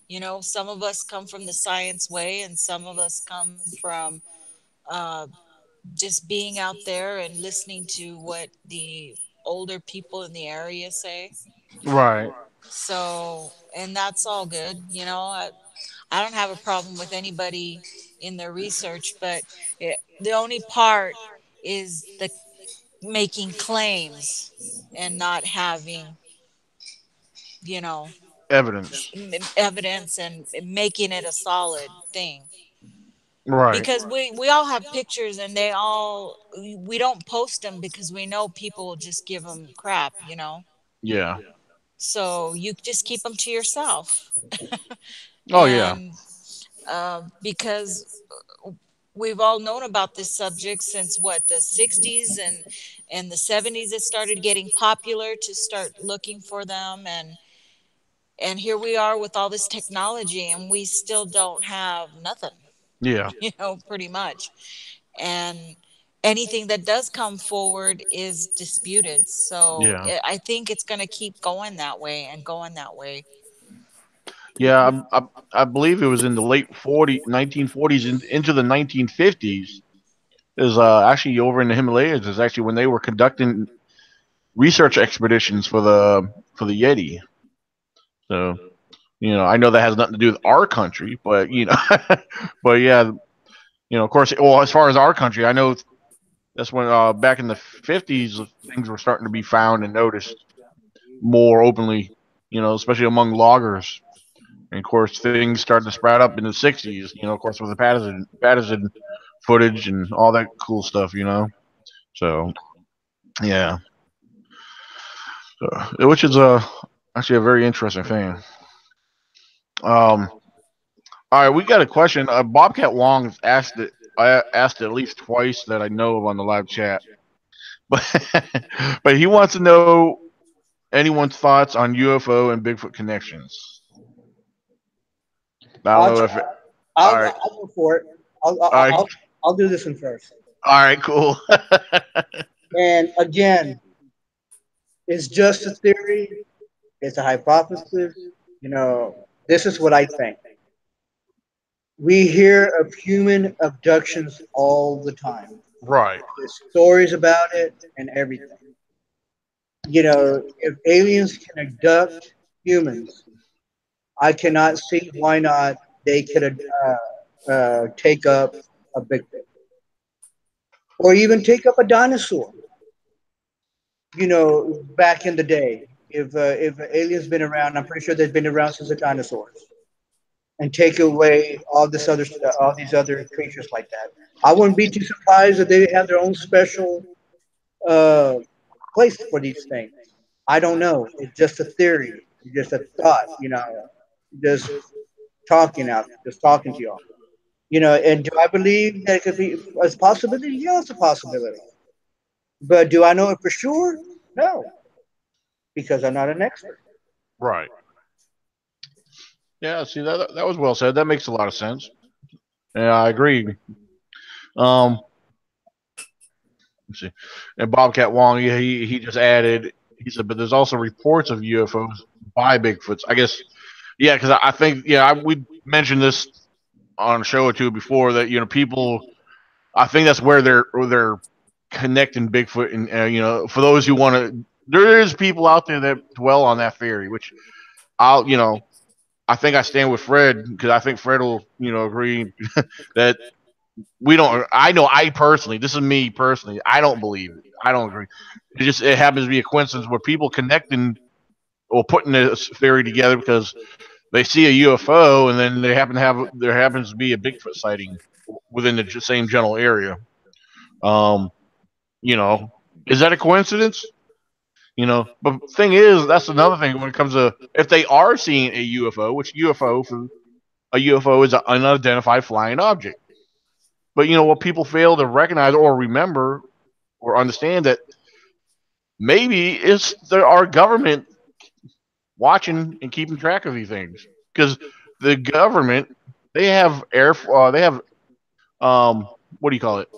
You know, some of us come from the science way, and some of us come from uh, just being out there and listening to what the older people in the area say. Right. So, and that's all good, you know. I don't have a problem with anybody in their research, but the only part is the making claims and not having, you know, Evidence. evidence and making it a solid thing. Right. Because we all have pictures, and they all, we don't post them because we know people will just give them crap, you know. Yeah. So you just keep them to yourself. Oh yeah. And because we've all known about this subject since what, the 60s and the 70s, it started getting popular to start looking for them. And here we are with all this technology, and we still don't have nothing. Yeah. You know, pretty much. And anything that does come forward is disputed. So Yeah. I think it's going to keep going that way and going that way. Yeah. I believe it was in the late 1940s into the 1950s. Is actually over in the Himalayas. Is actually when they were conducting research expeditions for the Yeti. So you know, I know that has nothing to do with our country, but you know, but yeah, you know, of course. Well, as far as our country, I know that's when back in the 50s things were starting to be found and noticed more openly. You know, especially among loggers. And of course, things started to sprout up in the 60s. You know, of course, with the Patterson footage and all that cool stuff. You know, so yeah, which is actually a very interesting thing. Um, all right, we got a question. Bobcat Wong has asked it. I asked it at least twice that I know of on the live chat, but but he wants to know anyone's thoughts on UFO and Bigfoot connections. I don't I'll know try, if it, all right, I'll go for it. I'll, all I'll right, I'll I'll do this one first. all right, cool. And again, it's just a theory. It's a hypothesis. You know, this is what I think. We hear of human abductions all the time. Right. There's stories about it and everything. You know, if aliens can abduct humans, I cannot see why not they could take up a Bigfoot or even take up a dinosaur. You know, back in the day, if aliens been around, I'm pretty sure they've been around since the dinosaurs, and take away all these other creatures like that. I wouldn't be too surprised if they have their own special uh, place for these things. I don't know. It's just a theory. It's just a thought. You know, just just talking to y'all. You know, and do I believe that it could be a possibility? Yeah, it's a possibility. But do I know it for sure? No, because I'm not an expert. Right. Yeah. See that was well said. That makes a lot of sense. Yeah, I agree. Um, let's see. And Bobcat Wong, yeah, he just added. He said, but there's also reports of UFOs by Bigfoots. I guess, yeah, because I think, yeah, we mentioned this on a show or two before that you know people. I think that's where they're connecting Bigfoot, and you know, for those who want to, there is people out there that dwell on that theory, which I'll, you know, I think I stand with Fred because I think Fred will, agree that we don't. I know I personally, this is me personally, I don't believe it. I don't agree. It happens to be a coincidence where people connecting or putting this theory together because they see a UFO and then there happens to be a Bigfoot sighting within the same general area. Um, you know, is that a coincidence? But thing is, that's another thing when it comes to if they are seeing a UFO, which a UFO is an unidentified flying object. But what people fail to recognize or remember or understand that maybe it's our government watching and keeping track of these things because the government they have what do you call it?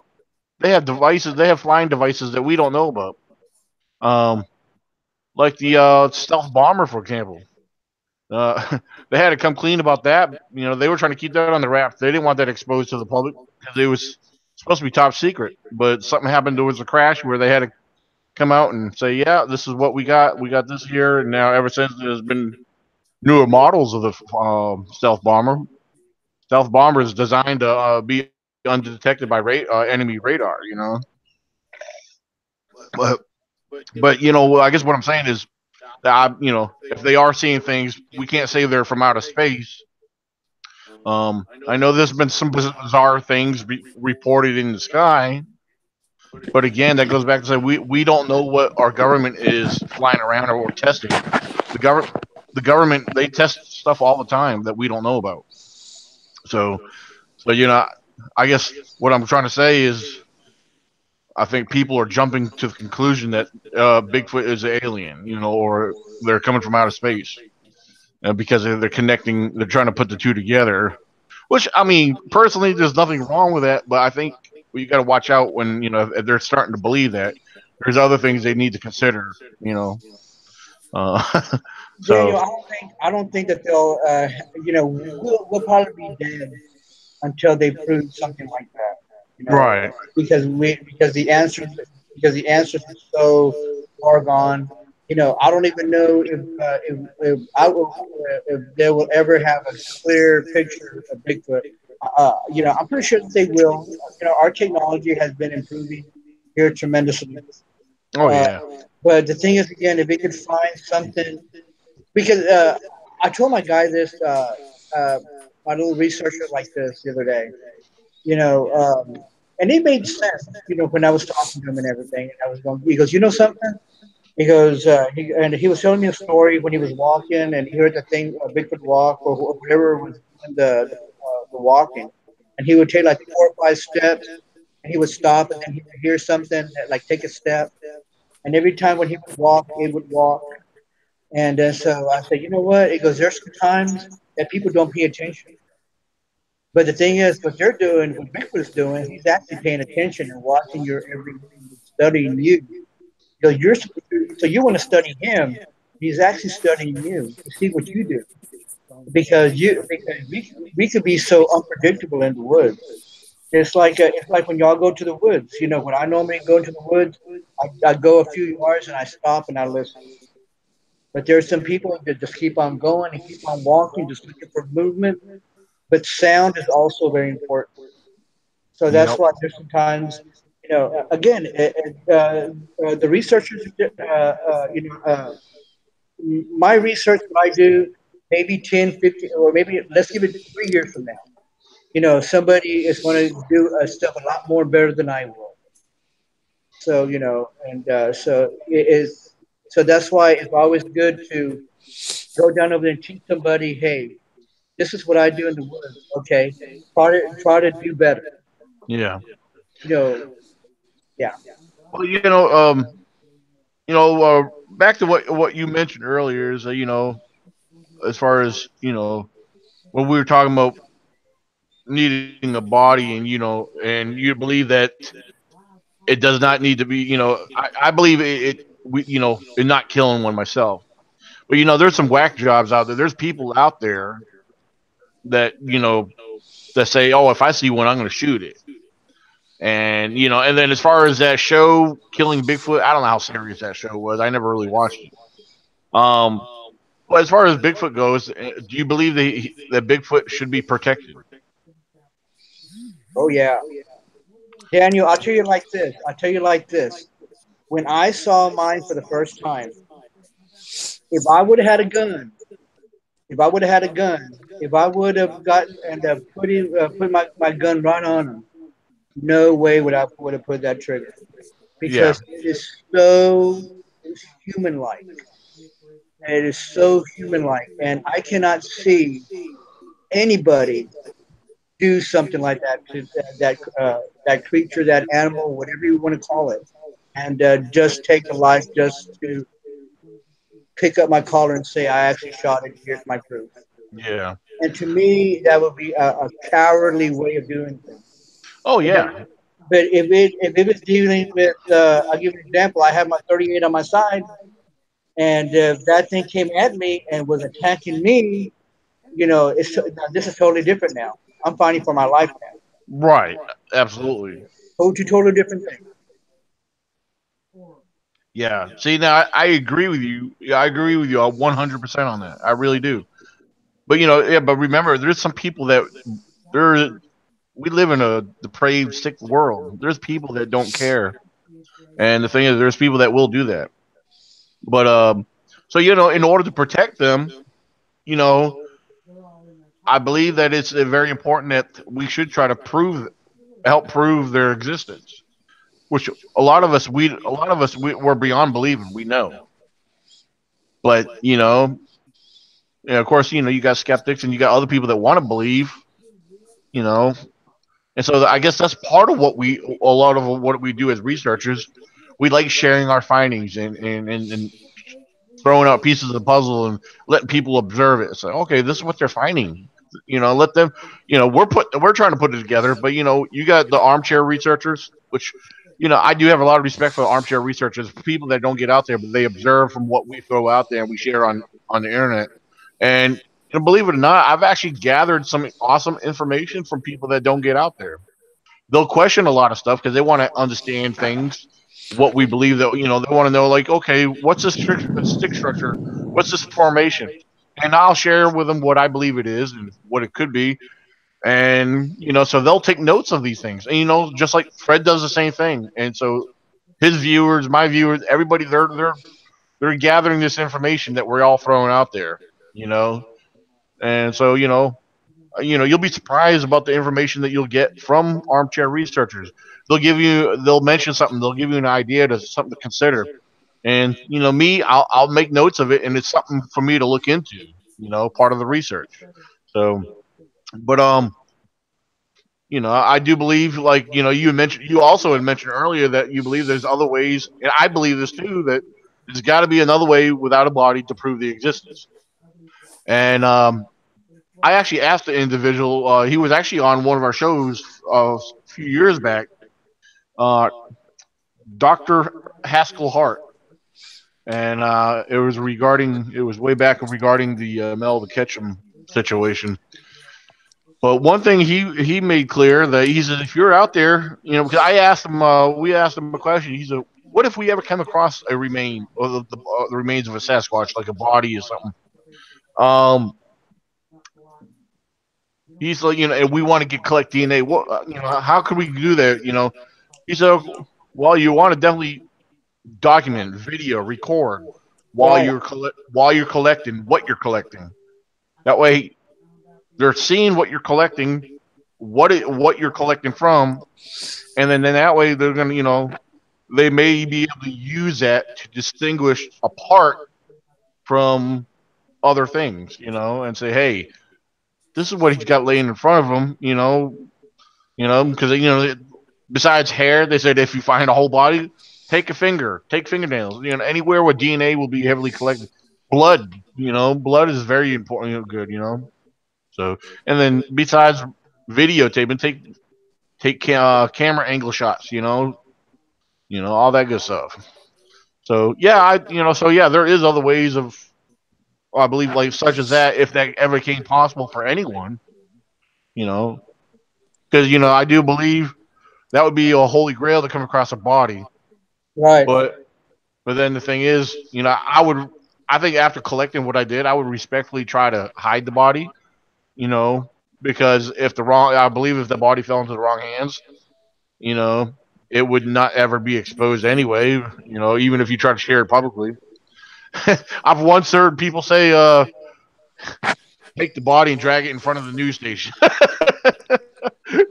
They have flying devices that we don't know about. Um, like the stealth bomber, for example. They had to come clean about that. They were trying to keep that on the wrap. They didn't want that exposed to the public because it was supposed to be top secret. But something happened. There was a crash where they had to come out and say, "Yeah, this is what we got. We got this here." And now, ever since, there's been newer models of the stealth bomber. Stealth bomber is designed to be undetected by enemy radar. But I guess what I'm saying is that if they are seeing things, we can't say they're from outer space. I know there's been some bizarre things reported in the sky, but again, that goes back to say we don't know what our government is flying around or testing. The government the government they test stuff all the time that we don't know about. So so I guess what I'm trying to say is I think people are jumping to the conclusion that Bigfoot is an alien, or they're coming from outer space because they're trying to put the two together. Which I mean, personally, there's nothing wrong with that, but I think you got to watch out when if they're starting to believe that. There's other things they need to consider. Uh, Daniel, so I don't think that they'll, we'll probably be dead until they prove something like that. You know, right, because the answers are so far gone. I don't even know if they will ever have a clear picture of Bigfoot. I'm pretty sure that they will. Our technology has been improving here tremendously. oh Uh, yeah, but the thing is, again, if we could find something, because I told my guy this, uh, my little researcher like this the other day, you know, and it made sense, when I was talking to him and everything. And I was going, he goes, something? He goes, he was telling me a story when he was walking and he heard the thing, Bigfoot walk or whoever was doing the walking. And he would take like 4 or 5 steps and he would stop and then he would hear something like take a step. And every time when he would walk, it would walk. And so I said, you know what? It goes, there's times that people don't pay attention. But the thing is, what they're doing, what Bigfoot is doing, he's actually paying attention and watching your every move, studying you. So you want to study him. He's actually studying you to see what you do because we could be so unpredictable in the woods. It's like when y'all go to the woods. When I normally go into the woods, I go a few yards and I stop and I listen. But there's some people that just keep on going and keep on walking, just looking for movement. But sound is also very important. So that's yep, why there's sometimes, again, the researchers, my research, what I do, maybe 10, 15, or maybe let's give it 3 years from now. Somebody is going to do stuff a lot more better than I will. So, and it is, so that's why it's always good to go down over there and teach somebody, hey, this is what I do in the woods. Okay, try to do better. yeah. You know, yeah. Well, back to what you mentioned earlier is as far as when we were talking about needing a body and you believe that it does not need to be I believe in not killing one myself. But there's some whack jobs out there. There's people out there that that say, oh, if I see one, I'm going to shoot it. And then as far as that show Killing Bigfoot, I don't know how serious that show was. I never really watched it. Um, Well, as far as Bigfoot goes, do you believe that Bigfoot should be protected? Oh yeah, Daniel. I'll tell you like this. I'll tell you like this. When I saw mine for the first time, if I would have had a gun, if I would have had a gun, if I would have gotten and put my gun right on him, no way would have put that trigger Yeah, because it is so human like. It is so human like, and I cannot see anybody do something like that to that creature, that animal, whatever you want to call it, and just take the life just to pick up my collar and say I actually shot it. Here's my proof. yeah. And to me, that would be a cowardly way of doing things. Oh But, yeah, but if it was dealing with, I'll give you an example. I have my 38 on my side, and if that thing came at me and was attacking me, this is totally different now. I'm fighting for my life now. right. Absolutely. Totally different thing. Yeah. See, now I agree with you. Yeah, I agree with you 100% on that. I really do. But yeah. But remember, there's some people that there. We live in a depraved, sick world. There's people that don't care, and the thing is, there's people that will do that. But so in order to protect them, you know, I believe that it's very important that we should try to help prove their existence. Which we're beyond believing. We know, but of course, you got skeptics and you got other people that want to believe. You know, and so I guess that's part of a lot of what we do as researchers. We like sharing our findings and throwing out pieces of the puzzle and letting people observe it. It's like, okay, this is what they're finding. Let them. We're trying to put it together, but you got the armchair researchers, which I do have a lot of respect for armchair researchers, people that don't get out there, but they observe from what we throw out there and we share on the internet. And believe it or not, I've actually gathered some awesome information from people that don't get out there. They'll question a lot of stuff because they want to understand things, what we believe that they want to know, like, okay, what's this stick structure, what's this formation, and I'll share with them what I believe it is and what it could be, and so they'll take notes of these things, and just like Fred does the same thing, and so his viewers, my viewers, everybody, they're gathering this information that we're all throwing out there, you know, and so you'll be surprised about the information that you'll get from armchair researchers. They'll mention something, they'll give you an idea to something to consider, and me, I'll make notes of it, and it's something for me to look into, part of the research. So, but I do believe, like you also had mentioned earlier that you believe there's other ways, and I believe this too, that there's got to be another way without a body to prove the existence. And I actually asked the individual. He was actually on one of our shows a few years back. Uh, Dr. Haskell Hart, and it was way back regarding the Mel the Ketchum situation. But one thing he made clear that he said, if you're out there, because we asked him a question. He said, what if we ever come across a remain or the remains of a Sasquatch, like a body or something? Um, he's like, and we want to collect DNA. What, how could we do that? He said, well, you want to definitely document, video, record Right, while you're collecting what you're collecting. That way, they're seeing what you're collecting, what you're collecting from, and then that way they're gonna, they may be able to use that to distinguish apart from other things, and say, hey, this is what he's got laying in front of him, because besides hair, they said if you find a whole body, take fingernails, anywhere where DNA will be heavily collected. Blood, blood is very important, good, So, and then besides videotaping, take camera angle shots, all that good stuff. So yeah, there is other ways of, I believe, like such as that, if that ever came possible for anyone, you know, because I do believe that would be a holy grail to come across a body, right. but then the thing is, I think after collecting what I did, I would respectfully try to hide the body. You know, because if the wrong, I believe if the body fell into the wrong hands, you know, it would not ever be exposed anyway. You know, even if you try to share it publicly. I've once heard people say, take the body and drag it in front of the news station.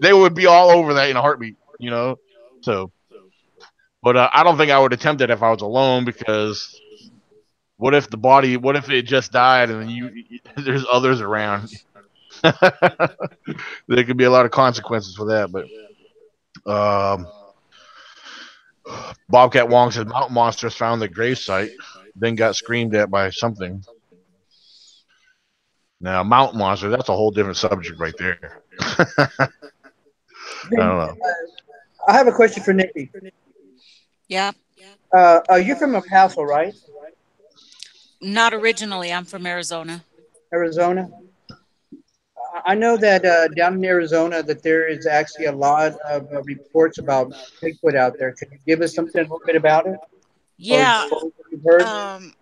They would be all over that in a heartbeat. You know, so. But I don't think I would attempt it if I was alone because what if the body? What if it just died and then there's others around? There could be a lot of consequences for that. But Bobcat Wong says mountain monsters found the grave site, then got screamed at by something. Now, mountain monster, that's a whole different subject right there. I don't Then know. I have a question for Nikki. Yeah. You're from El Paso, right? Not originally. I'm from Arizona. Arizona. I know that down in Arizona that there is actually a lot of reports about Bigfoot out there. Could you give us something a little bit about it, Yeah. or what you've heard?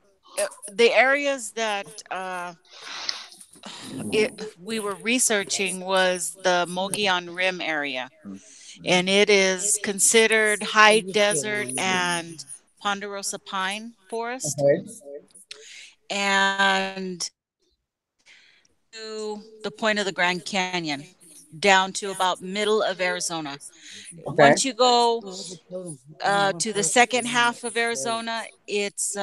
The areas that we were researching was the Mogollon Rim area, and it is considered high desert and ponderosa pine forest. Okay. And to the point of the Grand Canyon, down to about middle of Arizona. Okay. Once you go to the second half of Arizona, it's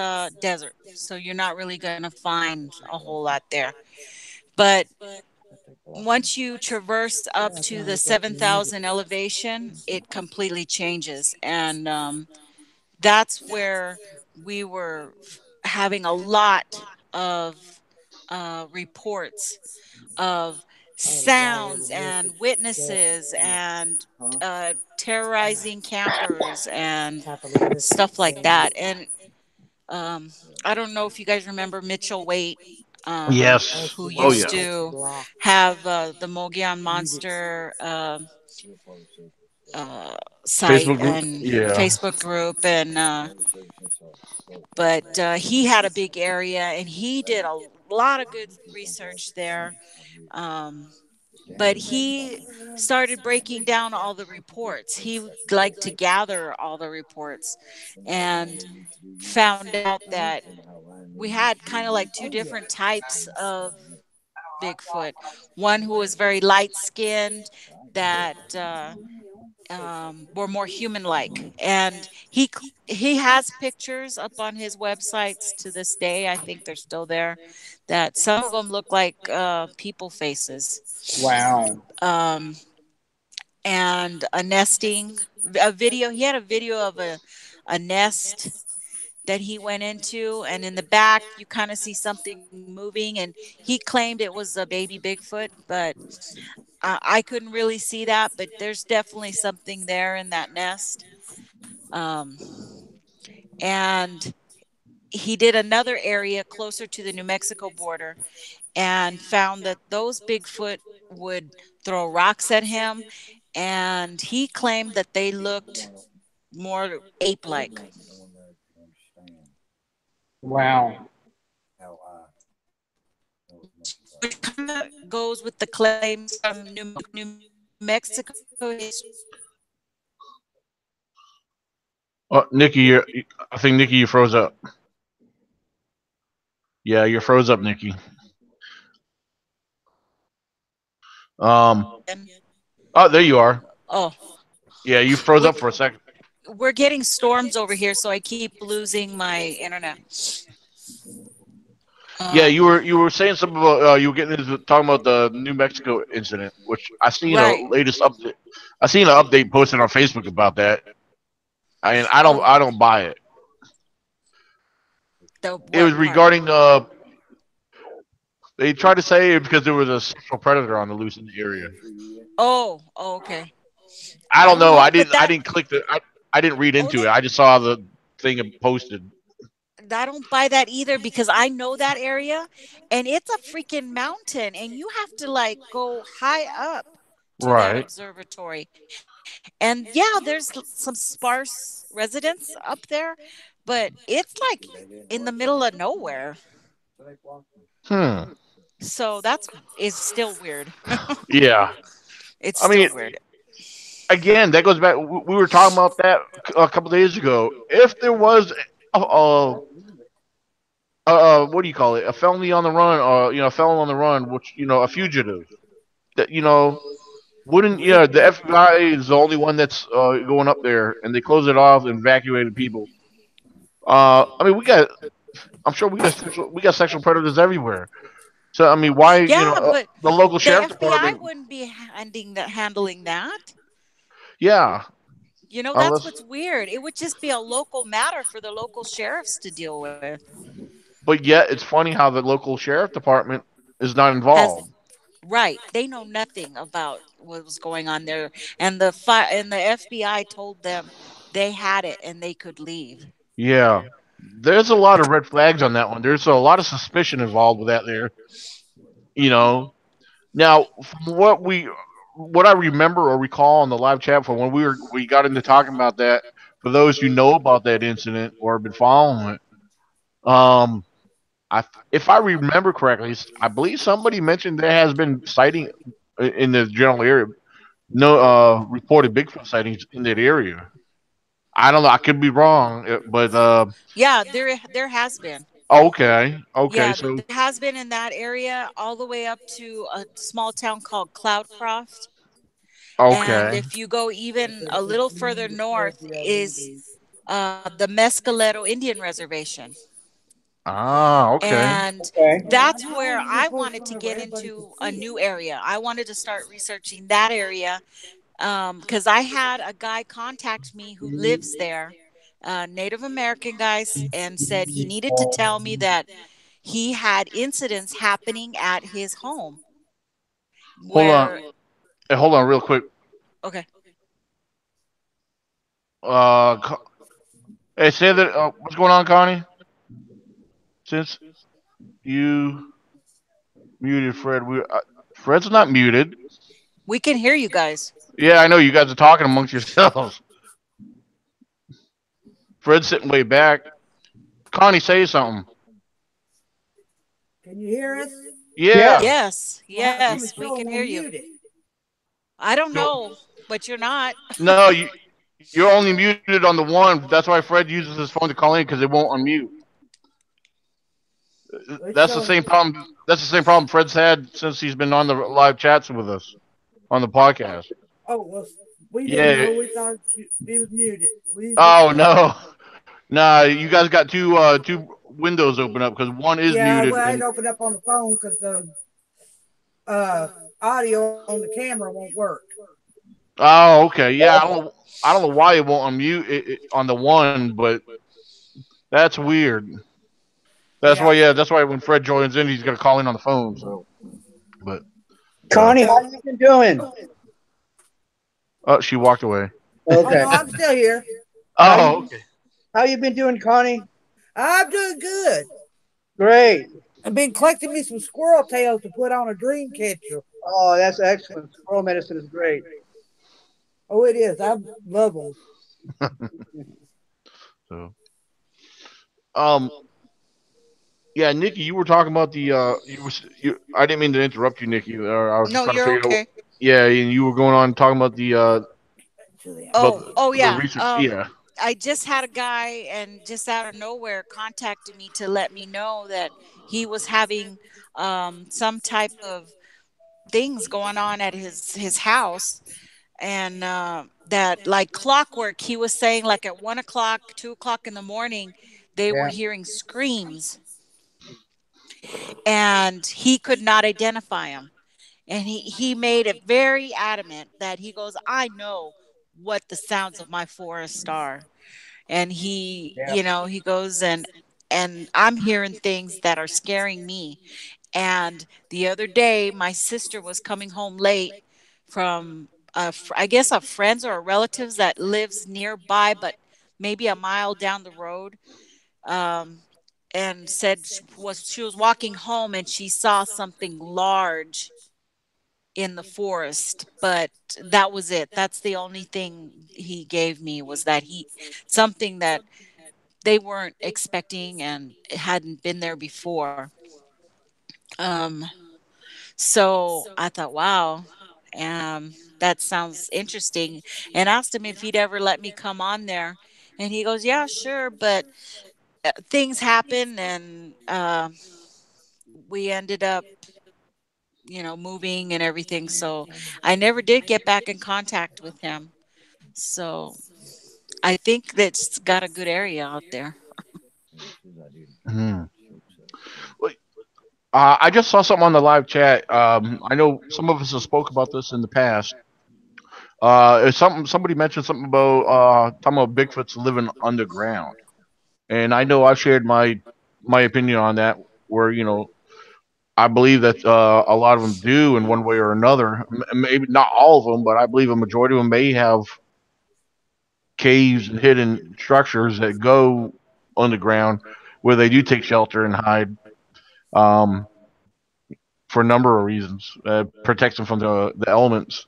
desert, so you're not really going to find a whole lot there. But once you traverse up to the 7,000 elevation, it completely changes. And that's where we were having a lot of reports of sounds and witnesses and terrorizing campers and stuff like that. And um, I don't know if you guys remember Mitchell Waite, Yes. who Oh used yeah. to have the Mogollon Monster uh, site Facebook group. and Yeah. Facebook group, and but he had a big area and he did a lot of good research there. Um, but he started breaking down all the reports. He liked to gather all the reports and found out that we had kind of like two different types of Bigfoot. One who was very light skinned, that were more human like, and he has pictures up on his websites to this day. I think they're still there. That some of them look like people faces. Wow. Um, and a nesting a video. He had a video of a nest that he went into, and in the back you kind of see something moving, and he claimed it was a baby Bigfoot, but I couldn't really see that, but there's definitely something there in that nest. um, and he did another area closer to the New Mexico border and found that those Bigfoot would throw rocks at him, and he claimed that they looked more ape like. Wow. Which kind of goes with the claims from New Mexico History Oh, Nikki, I think Nikki, you froze up. Yeah, you're froze up, Nikki. Um. again. Oh, there you are. Oh, Yeah, you froze we're, up for a second. we're getting storms over here, so I keep losing my internet. Yeah, Um, you were saying something about you were getting into talking about the New Mexico incident, which I seen a right. latest update. I seen an update posted on Facebook about that. I mean, Oh, I don't buy it. the It was what part? regarding they tried to say it because there was a sexual predator on the loose in the area. Oh, okay. I I don't don't know. know, but I that didn't click I didn't read oh into it. no, I just saw the thing posted. I don't buy that either because I know that area and it's a freaking mountain and you have to like go high up to that Right. observatory. And yeah, there's some sparse residents up there, but it's like They didn't in the work middle out. of nowhere. So they blocked me. Hmm. So that's is still weird. Yeah. It's I mean, still weird. again, that goes back. We were talking about that a couple days ago. If there was what do you call it? A felony on the run, or a felon on the run, which a fugitive. That wouldn't the FBI is the only one that's going up there, and they close it off and evacuated people. I mean, I'm sure we got sexual predators everywhere. So I mean, why Yeah, but the local the sheriff FBI department? wouldn't be handling that. Yeah, That's unless what's weird. It would just be a local matter for the local sheriffs to deal with. but yet it's funny how the local sheriff department is not Has involved. Right. They know nothing about what was going on there, and the FBI told them they had it and they could leave. Yeah, there's a lot of red flags on that one. There's a lot of suspicion involved with that there. You know, now from what I remember or recall on the live chat from when we got into talking about that. For those who know about that incident or have been following it, if I remember correctly, I believe somebody mentioned there has been sighting in the general area. No reported Bigfoot sightings in that area. I don't know. I could be wrong, but Yeah, there has been. okay, okay. Yeah, So there has been in that area all the way up to a small town called Cloudcroft. And okay. if you go They even said a if little you further north if you have is anything, the Mescalero Indian Reservation. Ah, okay. And Okay. that's how where you gonna I post wanted something to where get everybody can into a see it? new area. I wanted to start researching that area because I had a guy contact me who lives there, Native American guys, and said he needed to tell me that he had incidents happening at his home Hold on. where, Hey, hold on, real quick. okay, Uh, hey, say that. What's going on, Connie? Since you muted Fred, Fred's not muted. we can hear you guys. Yeah, I know you guys are talking amongst yourselves. Fred's sitting way back. Connie, say something. Can you hear us? Yeah. Yes. Yes, Well, how come yes, it's we can showing hear on you. muted? I don't So, know, but you're not. no, you're only muted on the one. That's why Fred uses his phone to call in because it won't unmute. It's That's the showing. same problem. That's the same problem Fred's had since he's been on the live chats with us on the podcast. Oh well, we didn't Yeah. know. We thought he was muted. We just Oh no. Nah, you guys got two windows open up because one is yeah. muted Well, I and had opened up on the phone because the uh, audio on the camera won't work. oh okay, yeah, I don't know why it won't unmute it on the one, but that's weird. That's Yeah. why, yeah, that's why when Fred joins in, he's gonna call in on the phone. So, but yeah. Connie, how you been doing? Oh, she walked away. Oh no, Okay. I'm still here. How Oh, you okay. how you been doing, Connie? I'm doing good. Great. I've been collecting me some squirrel tails to put on a dream catcher. Oh, that's excellent. Squirrel medicine is great. Oh, it is. I love them. So, um, yeah, Nikki, you were talking about the I didn't mean to interrupt you, Nikki. I was just No, trying to you're figure out. okay. Yeah, and you were going on talking about about Oh the yeah. research. Yeah. I just had a guy and just out of nowhere contacted me to let me know that he was having some type of things going on at his house, and that like clockwork, he was saying like at 1 o'clock, 2 o'clock in the morning they were Yeah. hearing screams, and he could not identify them. And he made it very adamant that he goes, I know what the sounds of my forest are. And he, Yeah. he goes, and I'm hearing things that are scaring me. And the other day my sister was coming home late from I guess a friends or a relatives that lives nearby, but maybe a mile down the road. um, and said she was walking home and she saw something large in the forest, but that was it. That's the only thing he gave me, was that he something that they weren't expecting and hadn't been there before. Um, so I thought, wow, that sounds interesting, and asked him if he'd ever let me come on there. And he goes, yeah, sure. But things happen, and we ended up, moving and everything. So I never did get back in contact with him. So I think that's got a good area out there. Yeah, it's his idea to get Hmm. out, show stuff. So Wait, I just saw something on the live chat. I know some of us have spoke about this in the past. It's something somebody mentioned something about talking about Bigfoot's living underground, and I know I've shared my opinion on that. Where I believe that a lot of them do in one way or another. Maybe not all of them, but I believe a majority of them may have caves and hidden structures that go underground where they do take shelter and hide um, for a number of reasons. Protects them from the elements.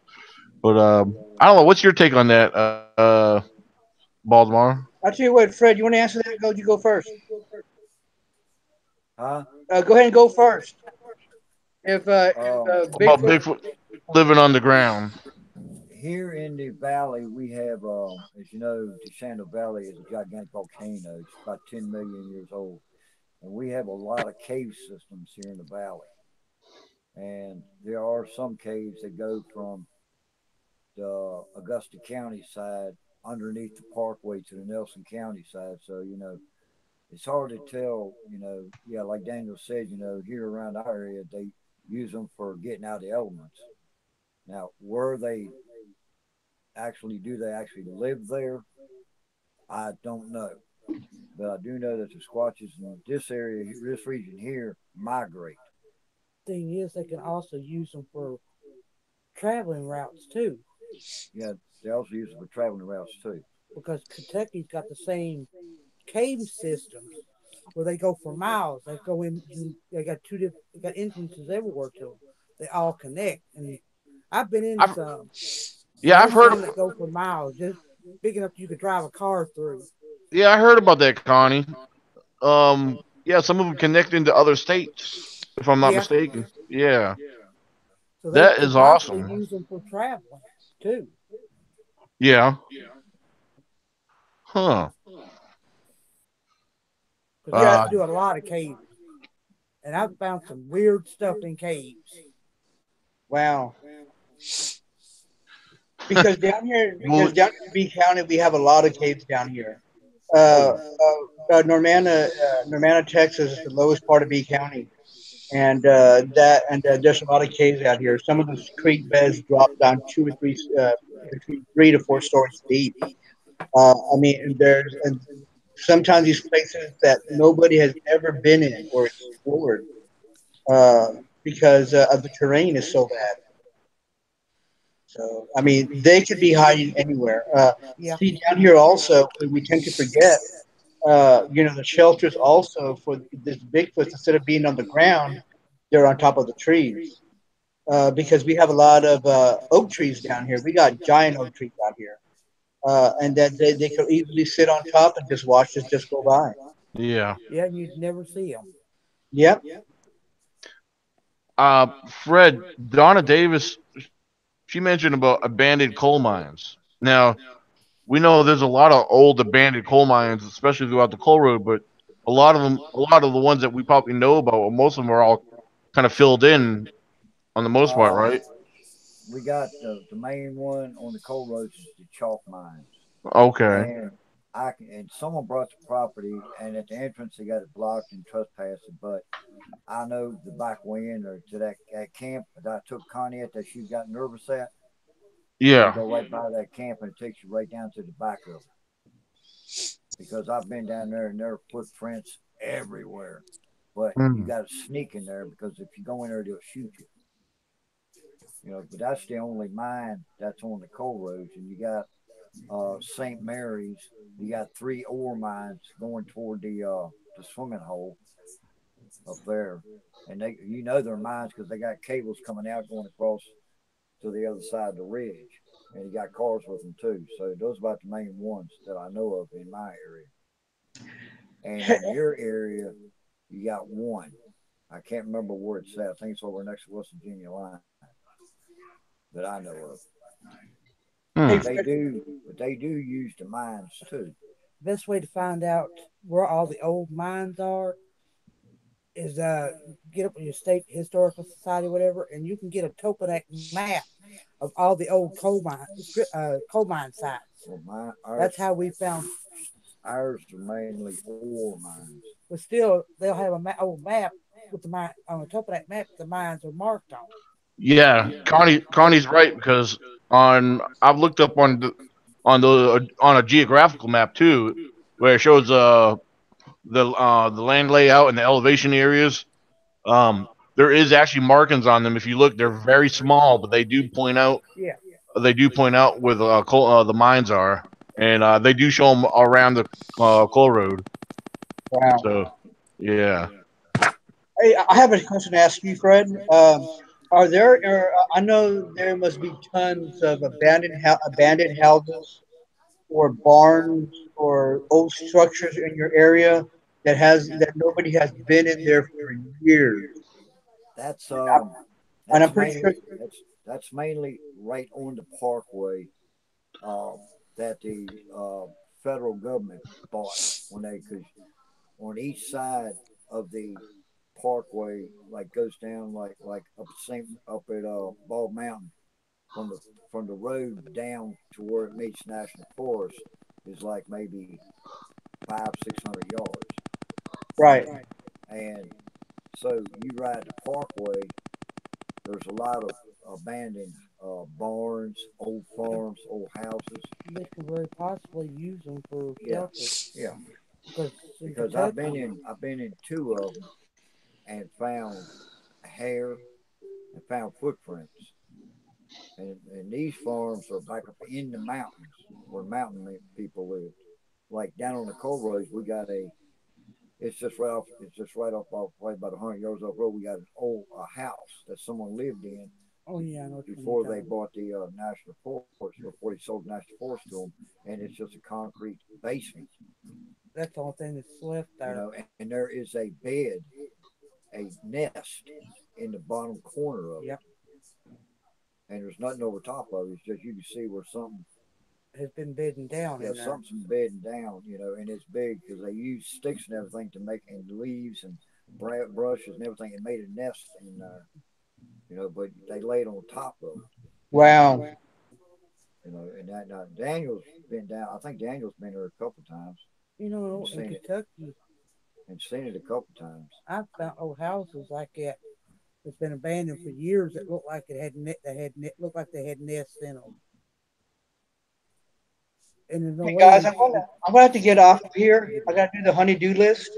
But I don't know. What's your take on that, Baltimore? I'll tell you what, Fred, you want to answer that? Go, you go first. huh? Go ahead and go first. If About Bigfoot, Bigfoot living underground. Here in the valley, we have, as you know, the Shandor Valley is a gigantic volcano. It's about 10 million years old. And we have a lot of cave systems here in the valley. And there are some caves that go from the Augusta County side underneath the parkway to the Nelson County side. So, it's hard to tell, yeah, like Daniel said, here around our area, they use them for getting out of the elements. Now, where they actually do they actually live there? I don't know. But I do know that the Squatches in this area, this region here, migrate. Thing is, they can also use them for traveling routes too, Yeah, they also use them for traveling routes too. because Kentucky's got the same cave systems where they go for miles. They go in. They got two different. They got entrances everywhere to them. They all connect, and I've been in I've some, and yeah, I've there's heard. some that go for miles, just big enough you could drive a car through. Yeah, I heard about that, Connie. Yeah, some of them connect into other states, if I'm not Yeah, mistaken. Yeah, so they that could is possibly awesome. use them for traveling too, Yeah. Huh. because they yeah, have Uh, to do a lot of caving. And I've found some weird stuff in caves. wow. well, Because down here in B County, we have a lot of caves down here. Oh Uh, yeah. Normanna, Texas is the lowest part of B County, and there's a lot of caves out here. Some of those creek beds drop down two or three, between 3 to 4 stories deep. I mean, and sometimes these places that nobody has ever been in or explored, uh, because of the terrain is so bad. So, I mean, they could be hiding anywhere. Yeah, See, down here also, we tend to forget, the shelters also for this Bigfoot, instead of being on the ground, they're on top of the trees. Because we have a lot of oak trees down here. We got giant oak trees out here. And that they could easily sit on top and just watch us just go by. yeah. yeah, you'd never see them. Yep. Fred, Donna Davis, she mentioned about abandoned coal mines. Now, we know there's a lot of old abandoned coal mines, especially throughout the coal road, but a lot of the ones that we probably know about, well, most of them are all kind of filled in on the most part, Uh, right? we got the main one on the coal roads is the chalk mines, Okay. and and someone brought the property, and at the entrance they got it blocked and trespassing. But I know the back way in or to that camp that I took Connie at that she got nervous at. You can Yeah. go right by that camp and it takes you right down to the back of it. Because I've been down there and there are footprints everywhere. But you Mm. got to sneak in there because if you go in there, they'll shoot you. But that's the only mine that's on the coal roads. And you got St. Mary's. You got three ore mines going toward the swimming hole up there. And they're mines because they got cables coming out going across to the other side of the ridge. And you got cars with them too. So those are about the main ones that I know of in my area. And in your area, you got one. I can't remember where it's at. I think it's over next to West Virginia line that I know of. Hey, Hmm. Fred, But they do use the mines too. Best way to find out where all the old mines are is get up with your state historical society, whatever, and you can get a topographic map of all the old coal mine sites. Well, That's how we found. ours are mainly ore mines. But still, they'll have a old map with the mine on the top of that map. The mines are marked on. Yeah, Connie's right because on I've looked up on a geographical map too, where it shows the land layout and the elevation areas. Um, there is actually markings on them. If you look, they're very small, but Yeah, they do point out where the mines are, and they do show them around the coal road. wow. So yeah. Hey, I have a question to ask you, Fred. Are there? I know there must be tons of abandoned houses or barns or old structures in your area that nobody has been in there for years. That's And I'm pretty sure. that's mainly right on the parkway uh, that the federal government bought when they because on each side of the parkway like goes down like up at Bald Mountain from the road down to where it meets National Forest is like maybe 500-600 yards, Right. and so you ride the parkway. There's a lot of abandoned barns, old farms, old houses. they could very possibly use them for Yeah, shelter yeah. because in Because Kentucky, I've been in two of them and found hair and found footprints. And these farms are back up in the mountains where mountain people live. Like down on the coal roads, we got a. It's just right off. It's just right off, probably about 100 yards off road. We got an old house that someone lived in oh yeah, I know what you're before they talking about. bought the National Forest, before they sold the National Forest to them, and it's just a concrete basement, That's the only thing that's left there. and there is a bed, a nest in the bottom corner of it, Yep, and there's nothing over top of it. It's just you can see where something, has been bedding down yeah, in there. something's bedding down, and it's big because they use sticks and everything to make and leaves and brushes and everything and made a nest in there, but they laid on top of it. Wow. And that Daniel's been down. I think Daniel's been there a couple times You and know, in seen it Kentucky, a couple times. I've found old houses like that that's been abandoned for years that looked like it had net. They had net, looked like they had nests in them, and there's no Hey way guys, you. I'm gonna have to get off of here. I gotta do the honey-do list.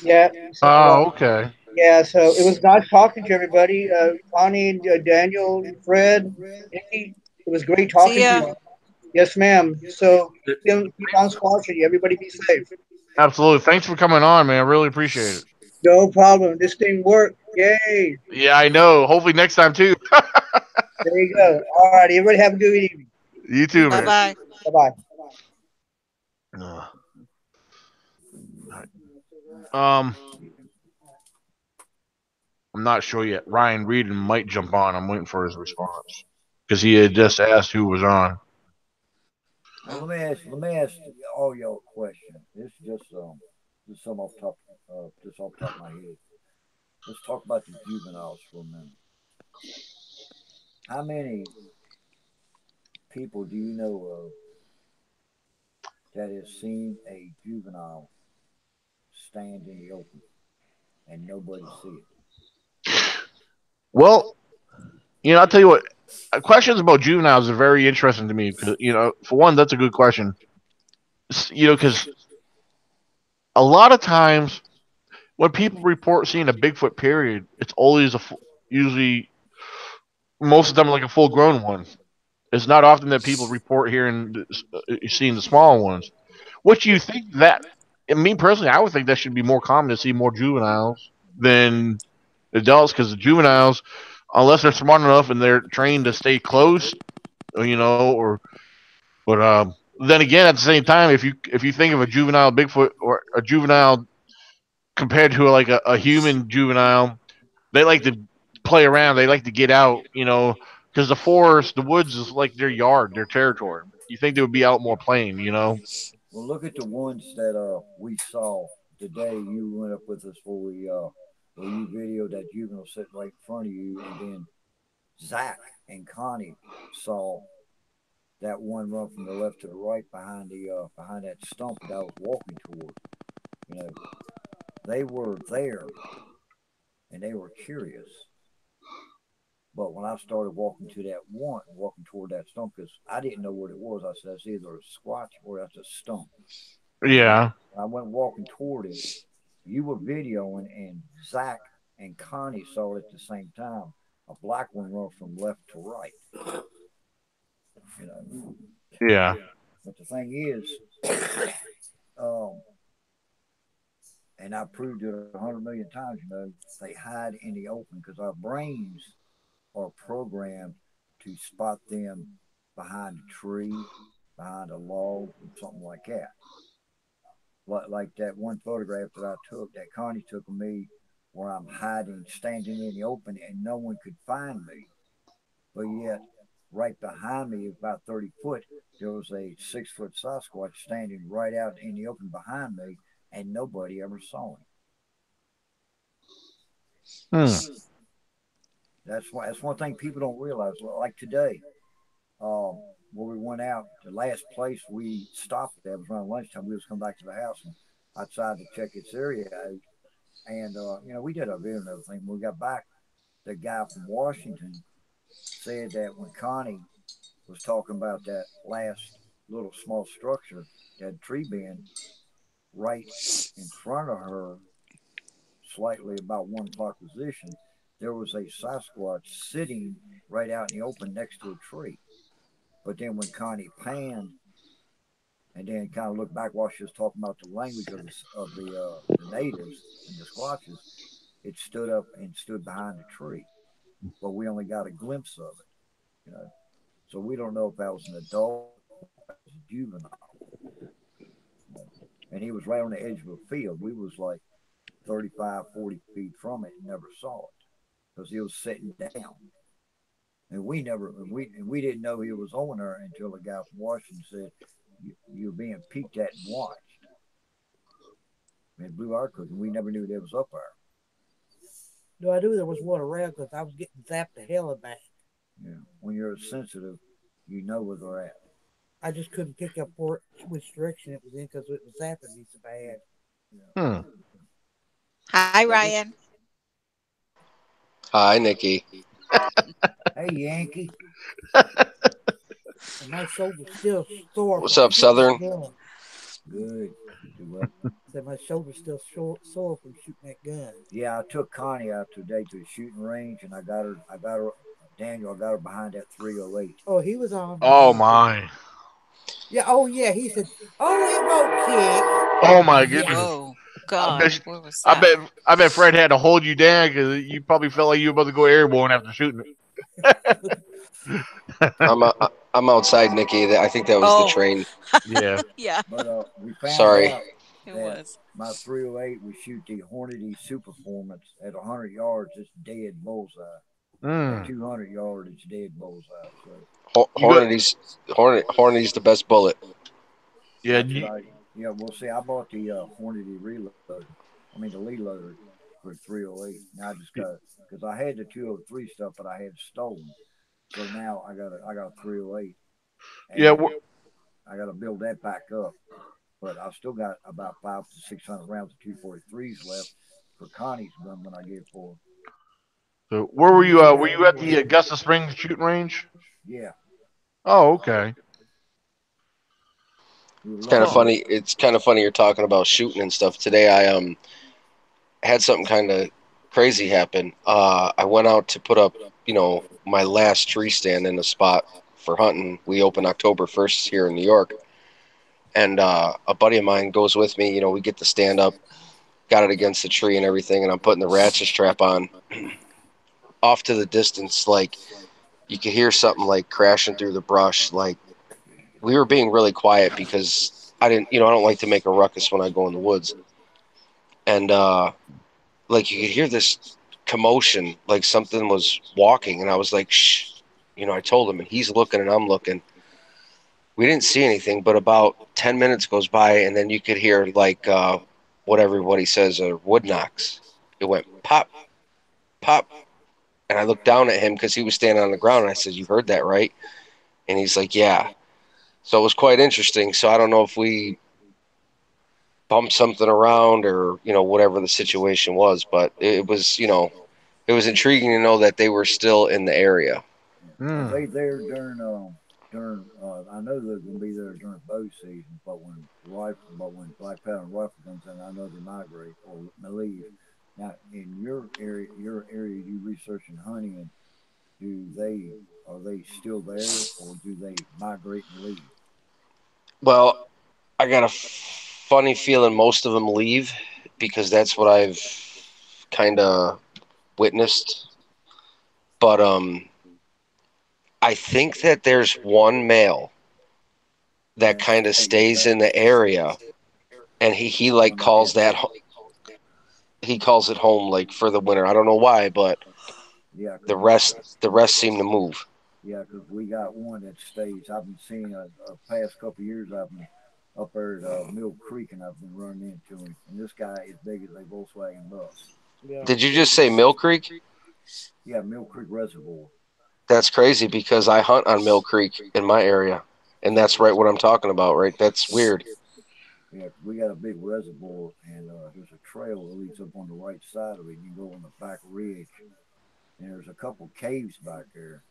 Yeah. So Oh, okay. yeah. So it was nice talking to everybody. Connie, and, Daniel, Fred, Nikki. It was great See talking to ya. you. Yes, ma'am. So keep on squashing. Everybody be safe. Absolutely. Thanks for coming on, man. I really appreciate it. No problem. This thing worked. Yay. Yeah, I know. Hopefully next time too. There you go. All right. Everybody have a good evening. You too, Bye man. bye. Bye bye. Ugh. Um, I'm not sure yet. Ryan Reedon might jump on. I'm waiting for his response because he had just asked who was on. Well, Oh, let me ask all y'all a question. This is just some off the top of my head. Let's talk about the juveniles for a minute. How many people do you know of that has seen a juvenile stand in the open and nobody see it? Well, I'll tell you what. Questions about juveniles are very interesting to me because for one, that's a good question. Because a lot of times when people report seeing a Bigfoot, period, it's always usually most of them like a full grown one. It's not often that people report hearing seeing the small ones. What you think that? And me personally, I would think that should be more common to see more juveniles than adults because the juveniles, unless they're smart enough and they're trained to stay close, or but then again, at the same time, if you think of a juvenile Bigfoot or a juvenile compared to like a human juvenile, they like to play around. They like to get out, because the forest, the woods is like their yard, their territory. You think they would be out more playing. Well, look at the ones that we saw today. You went up with us where you videoed that juvenile sitting right in front of you, and then Zach and Connie saw that one run from the left to the right behind that stump that I was walking toward. You know, they were there and they were curious. But when I started walking toward that stump, because I didn't know what it was, I said, that's either a squatch or that's a stump. And Yeah, I went walking toward it. You were videoing, and Zach and Connie saw it at the same time. A black one run from left to right. You know, yeah, but the thing is, um, and I proved it 100 million times. They hide in the open because our brains are programmed to spot them behind a tree, behind a log, something like that. Like that one photograph that I took, that Connie took of me, where I'm hiding, standing in the open, and no one could find me. But yet, right behind me, about 30 foot, there was a 6 foot Sasquatch standing right out in the open behind me, and nobody ever saw him. hmm. That's one thing people don't realize. Like today, um, where we went out, the last place we stopped at was around lunchtime. We was coming back to the house and I decided to check its area out. And we did our video and everything. When we got back, the guy from Washington said that when Connie was talking about that last little small structure, that tree being right in front of her, slightly about 1 o'clock position, there was a Sasquatch sitting right out in the open next to a tree. But then when Connie panned and then kind of looked back while she was talking about the language of the natives and the Squatches, it stood up and stood behind the tree. But we only got a glimpse of it, you know. So we don't know if that was an adult or if that was a juvenile. You know? And he was right on the edge of a field. We was like 35, 40 feet from it and never saw it because he was sitting down. And we didn't know he was on there until the guy from Washington said, "You're being peeked at and watched." And it blew our cookie. We never knew they was up there. No, I knew there was one around because I was getting zapped the hell back. Yeah. When you're sensitive, you know where they're at. I just couldn't pick up which direction it was in because it was zapping me so bad. Yeah. Hmm. Hi, But this, Ryan. Hi, Nikki. hey Yankee, And my shoulder's still sore What's from up, shooting Southern? that gun. good. Do what? Said my shoulder's still sore from shooting that gun. Yeah, I took Connie out today to the shooting range, and Daniel. I got her behind that 308. Oh, he was on Oh behind too. my. Yeah, oh yeah, he said, "Oh, it won't kick." Oh my Yes. goodness. Whoa, I God, bet. where was I that? bet. I bet Fred had to hold you down because you probably felt like you were about to go airborne after shooting it. I'm outside, Nikki. I think that was the Oh, train. Yeah. yeah, But we found Sorry. out it that was. my 308 would shoot the Hornady Superformance at 100 yards. It's dead bullseye. At Mm. 200 yards, it's dead bullseye. So You got. Hornady's the best bullet. Yeah. that's what I. Yeah, we'll see. I bought the Hornady reload. I mean the lead loader for 308. Now I just got because I had the 203 stuff, but I had stolen. So now I got a 308, Yeah. and I got to build that back up. But I still got about 500 to 600 rounds of 243s left for Connie's gun when I get it for her. So where were You you? still Were got you at more the too. Augusta Springs shooting range? Yeah, Oh, okay. we were It's kind of lucky. Oh. funny. It's kind of funny you're talking about shooting and stuff. Today I had something kind of crazy happen. I went out to put up, my last tree stand in the spot for hunting. We open October 1st here in New York, and a buddy of mine goes with me. We get the stand up, got it against the tree and everything, and I'm putting the ratchet strap on. Off to the distance, like you could hear something like crashing through the brush, like we were being really quiet because I didn't, I don't like to make a ruckus when I go in the woods. And like you could hear this commotion, like something was walking, and I was like, shh. I told him, and he's looking, and I'm looking. We didn't see anything, but about 10 minutes goes by, and then you could hear like what everybody says are wood knocks. It went pop, pop, and I looked down at him because he was standing on the ground, and I said, "You heard that, right?" And he's like, "Yeah." So it was quite interesting. So I don't know if we bumped something around or whatever the situation was, but it was it was intriguing to know that they were still in the area. Are Mm. they there during? I know they're going to be there during bow season, but when black pattern rifle comes in, I know they migrate or leave. Now, in your area, you research and hunting, and do they are they still there or do they migrate and leave? Well, I got a funny feeling most of them leave because that's what I've kind of witnessed. But I think that there's one male that That kind of stays stays back in the area, and he the like one that calls gets that out. he calls it home like for the winter. I don't know why, but Yeah, the because rest seem to move. yeah, because we got one that stays. I've been seeing a past couple of years. I've been up there at Mill Creek, and I've been running into him. And this guy is big as a Volkswagen bus. Yeah. Did you just say Mill Creek? Yeah, Mill Creek Reservoir. That's crazy because I hunt on Mill Creek in my area, and that's right what I'm talking about, right? That's weird. Yeah, 'cause we got a big reservoir, and there's a trail that leads up on the right side of it. You can go on the back ridge, and there's a couple caves back there.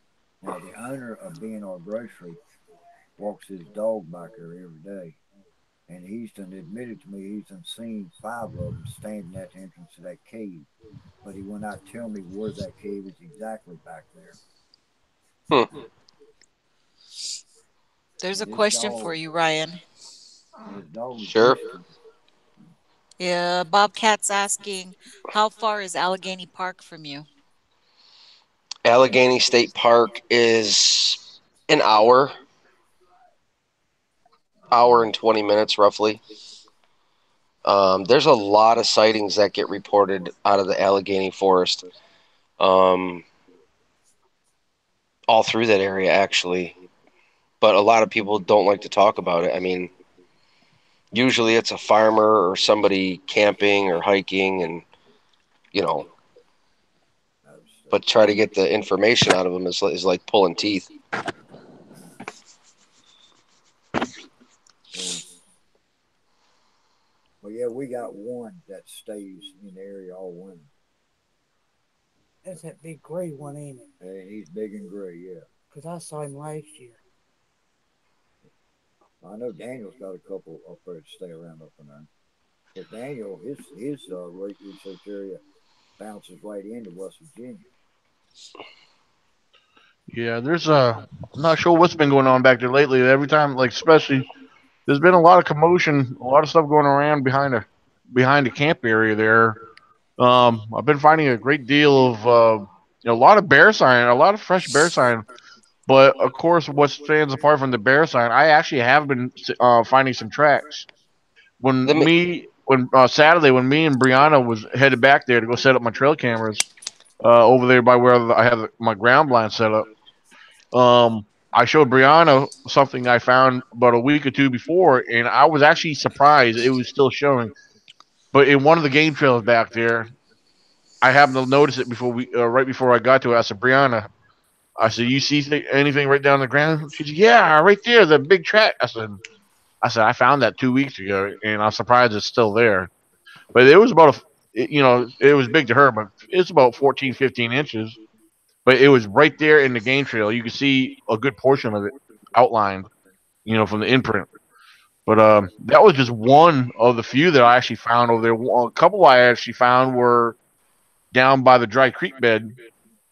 Now, the owner of B&R Grocery walks his dog back there every day, and he's done admitted to me he's done seen five of them standing at the entrance to that cave, but he will not tell me where that cave is exactly back there. Hmm. There's a And his question for dog, you, Ryan. and his dog is Sure. used to it. Yeah, Bobcat's asking, how far is Allegheny Park from you? Allegheny State Park is an hour and 20 minutes roughly. There's a lot of sightings that get reported out of the Allegheny Forest, um, all through that area actually. But a lot of people don't like to talk about it. I mean, usually it's a farmer or somebody camping or hiking, and you know, but try to get the information out of them is like pulling teeth. Yeah. But yeah, we got one that stays in the area all winter. That's that big gray one, ain't it? And he's big and gray, yeah. Because I saw him last year. I know Daniel's got a couple up there that stay around up in there. Because Daniel, his research area bounces right into West Virginia. Yeah, there's I'm not sure what's been going on back there lately. Every time, like especially, there's been a lot of commotion, a lot of stuff going around behind the camp area there. I've been finding a great deal of a lot of bear sign, a lot of fresh bear sign. But of course, what stands apart from the bear sign, I actually have been finding some tracks. Let me. When Saturday when me and Brianna was headed back there to go set up my trail cameras over there by where I have my ground blind set up. I showed Brianna something I found about a week or two before, and I was actually surprised it was still showing. But in one of the game trails back there, I happened to notice it before right before I got to it. I said, Brianna, I said, you see anything right down the ground? She said, yeah, right there, the big track. I found that 2 weeks ago, and I'm surprised it's still there. But it was about it was big to her, but it's about 14, 15 inches. But it was right there in the game trail. You could see a good portion of it outlined, from the imprint. But that was just one of the few that I actually found over there. A couple I actually found were down by the dry creek bed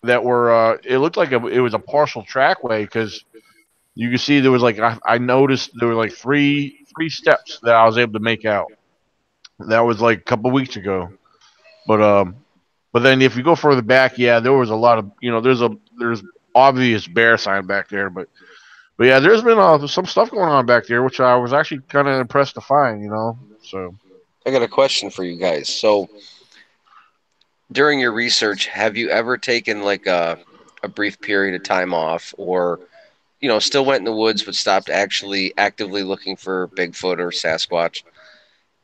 that were. It looked like it was a partial trackway because you could see there was like I noticed there were like three steps that I was able to make out. That was like a couple weeks ago. But but then if you go further back, yeah, there was a lot of there's obvious bear sign back there, But yeah, there's been some stuff going on back there, which I was actually kind of impressed to find. So I got a question for you guys. So, during your research, have you ever taken like a brief period of time off, or still went in the woods but stopped actually actively looking for Bigfoot or Sasquatch?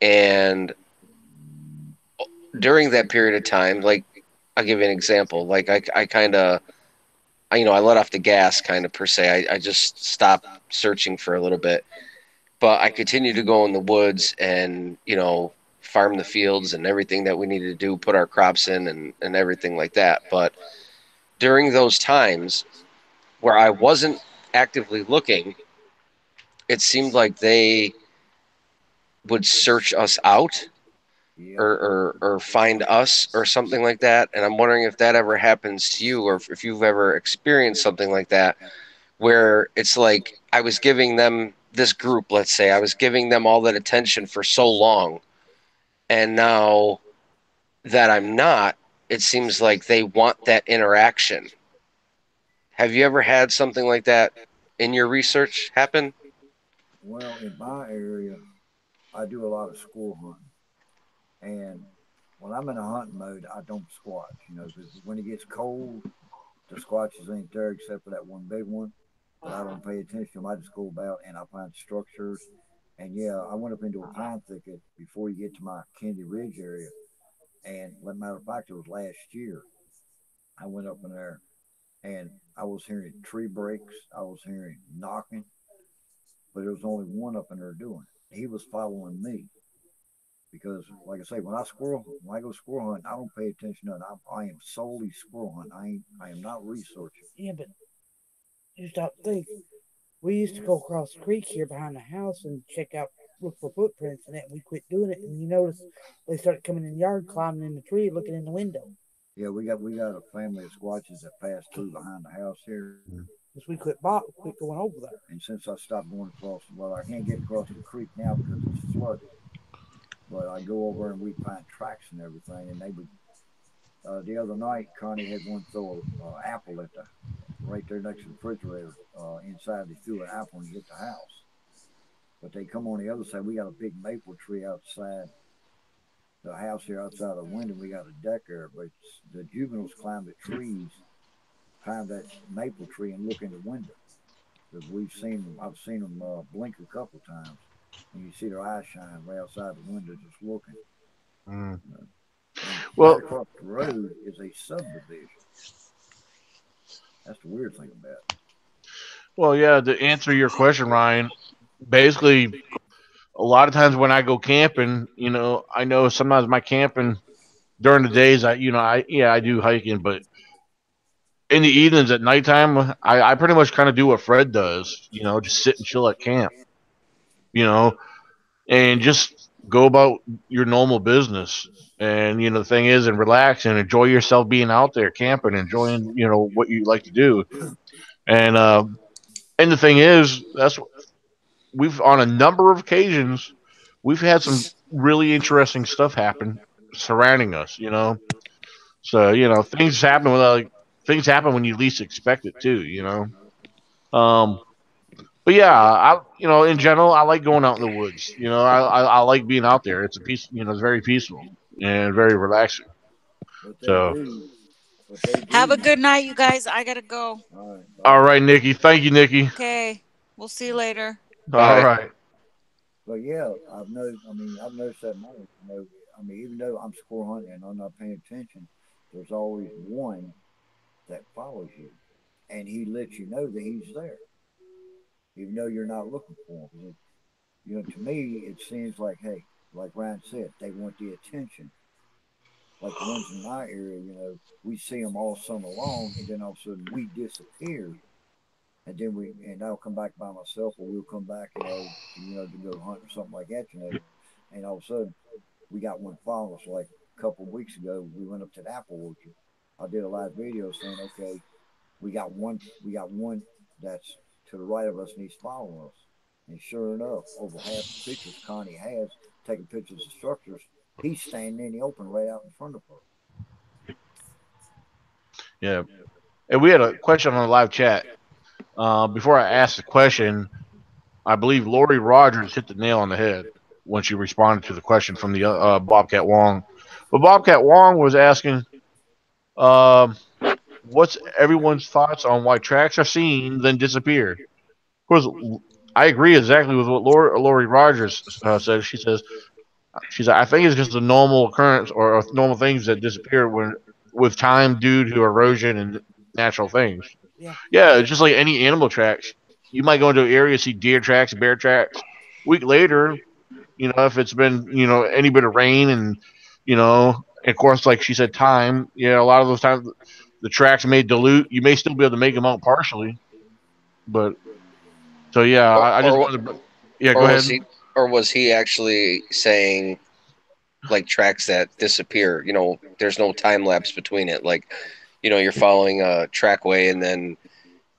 And during that period of time, like I'll give you an example. Like I kind of, I let off the gas, kind of per se. I just stopped searching for a little bit, but I continued to go in the woods and farm the fields and everything that we needed to do, put our crops in and everything like that. But during those times where I wasn't actively looking, it seemed like they would search us out Yeah. or find us or something like that. And I'm wondering if that ever happens to you, or if you've ever experienced something like that, where it's like I was giving them this group, let's say, I was giving them all that attention for so long, and now that I'm not, it seems like they want that interaction. Have you ever had something like that in your research happen? Well, in my area, I do a lot of squirrel hunting, and when I'm in a hunting mode, I don't squatch. Because when it gets cold, the squatches ain't there except for that one big one. But I don't pay attention to them. I just go about and I find structures. And yeah, I went up into a pine thicket before you get to my Candy Ridge area. And matter of fact, it was last year. I went up in there and I was hearing tree breaks. I was hearing knocking, but there was only one up in there doing it. He was following me because, like I say, when I go squirrel hunting, I don't pay attention to it. I am solely squirrel hunting. I am not researching. Yeah, but you stop to think. We used to go across the creek here behind the house and check out, look for footprints and that. We quit doing it, and you notice they started coming in the yard, climbing in the tree, looking in the window. Yeah, we got a family of squatches that passed through behind the house here. Because we quit going over there. And since I stopped going across, well, I can't get across the creek now because it's flooded. But I go over and we find tracks and everything. And they would, the other night, Connie had one throw an apple at the right there next to the refrigerator. Inside, they threw an apple and hit the house. But they come on the other side. We got a big maple tree outside the house here, outside the window. We got a deck there, but the juveniles climb the trees, climb that maple tree, and look in the window. Because we've seen them, I've seen them blink a couple times, and you see their eyes shine right outside the window, just looking. mm. Uh, and right Well, across the road is a subdivision. That's the weird thing about it. well, yeah. To answer your question, Ryan, basically, a lot of times when I go camping, I know sometimes my camping during the days, I do hiking, but in the evenings at nighttime, I pretty much kind of do what Fred does, just sit and chill at camp, you know, and just go about your normal business. And the thing is, and relax and enjoy yourself being out there camping, enjoying what you like to do. And and the thing is, that's we've on a number of occasions we've had some really interesting stuff happen surrounding us. So things happen when you least expect it too. Um, but yeah, in general, I like going out in the woods. I like being out there. It's a peace. It's very peaceful and very relaxing. But they So, do, but they Have a do. good night, you guys. I gotta go. All right, all bye. right, Nikki. Thank you, Nikki. Okay. We'll see you later. All Bye. right. But yeah, I've noticed that more. Even though I'm squirrel hunting and I'm not paying attention, there's always one that follows you, and he lets you know that he's there, even though you're not looking for him. To me, it seems like, hey, like Ryan said, they want the attention. Like the ones in my area, we see them all summer long, and then all of a sudden we disappear, and then and I'll come back by myself, or we'll come back, to go hunt or something like that. And all of a sudden we got one following us. Like a couple of weeks ago, we went up to the apple orchard. I did a live video saying, okay, we got one that's to the right of us, and he's following us. And sure enough, over half the pictures Connie has taking pictures of structures, he's standing in the open right out in front of her. Yeah. And we had a question on the live chat. Before I ask the question, I believe Lori Rogers hit the nail on the head when she responded to the question from the Bobcat Wong. But Bobcat Wong was asking, um, what's everyone's thoughts on why tracks are seen then disappear? Of course, I agree exactly with what Lori Rogers said. She's I think it's just a normal occurrence or normal things that disappear when with time due to erosion and natural things. Yeah. Yeah, it's just like any animal tracks. You might go into an area, see deer tracks, bear tracks. Week later, if it's been, any bit of rain and, and of course, like she said, time, a lot of those times the tracks may dilute. You may still be able to make them out partially. But, so yeah, Or I just or wanted to, yeah, go or ahead. was he actually saying like tracks that disappear? There's no time lapse between it. Like, you're following a trackway and then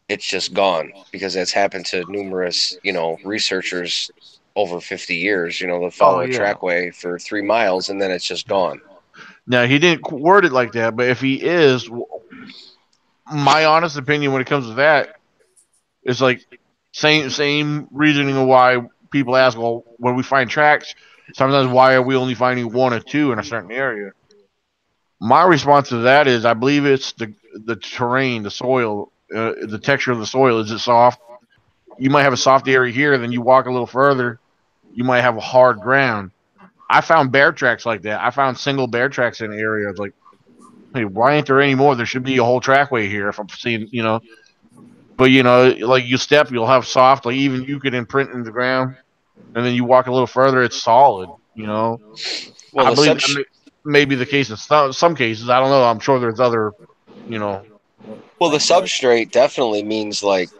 it's just gone, because that's happened to numerous, researchers over 50 years. They'll Oh, follow a yeah. trackway for 3 miles and then it's just gone. Now, he didn't word it like that, but if he is, my honest opinion when it comes to that is like same reasoning of why people ask, well, when we find tracks, sometimes why are we only finding one or two in a certain area? My response to that is I believe it's the terrain, the soil, the texture of the soil. Is it soft? You might have a soft area here, then you walk a little further, you might have a hard ground. I found bear tracks like that. I found single bear tracks in areas like, hey, why ain't there any more? There should be a whole trackway here. If I'm seeing, but like you step, you'll have soft, like even you could imprint in the ground, and then you walk a little further, it's solid. Well, I the believe sub that may be the case in some cases. I don't know. I'm sure there's other, you know. Well, well, the think about substrate definitely means like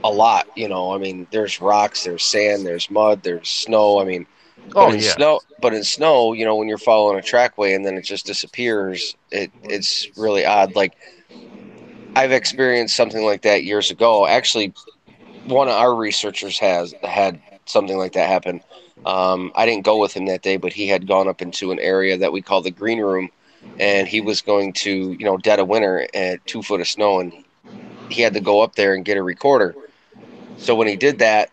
a lot. I mean, there's rocks, there's sand, there's mud, there's snow. I mean, but Oh in yeah. snow, when you're following a trackway and then it just disappears, it's really odd. Like, I've experienced something like that years ago. Actually, one of our researchers has had something like that happen. I didn't go with him that day, but he had gone up into an area that we call the green room, and he was going to, dead of winter at 2 foot of snow, and he had to go up there and get a recorder. So when he did that,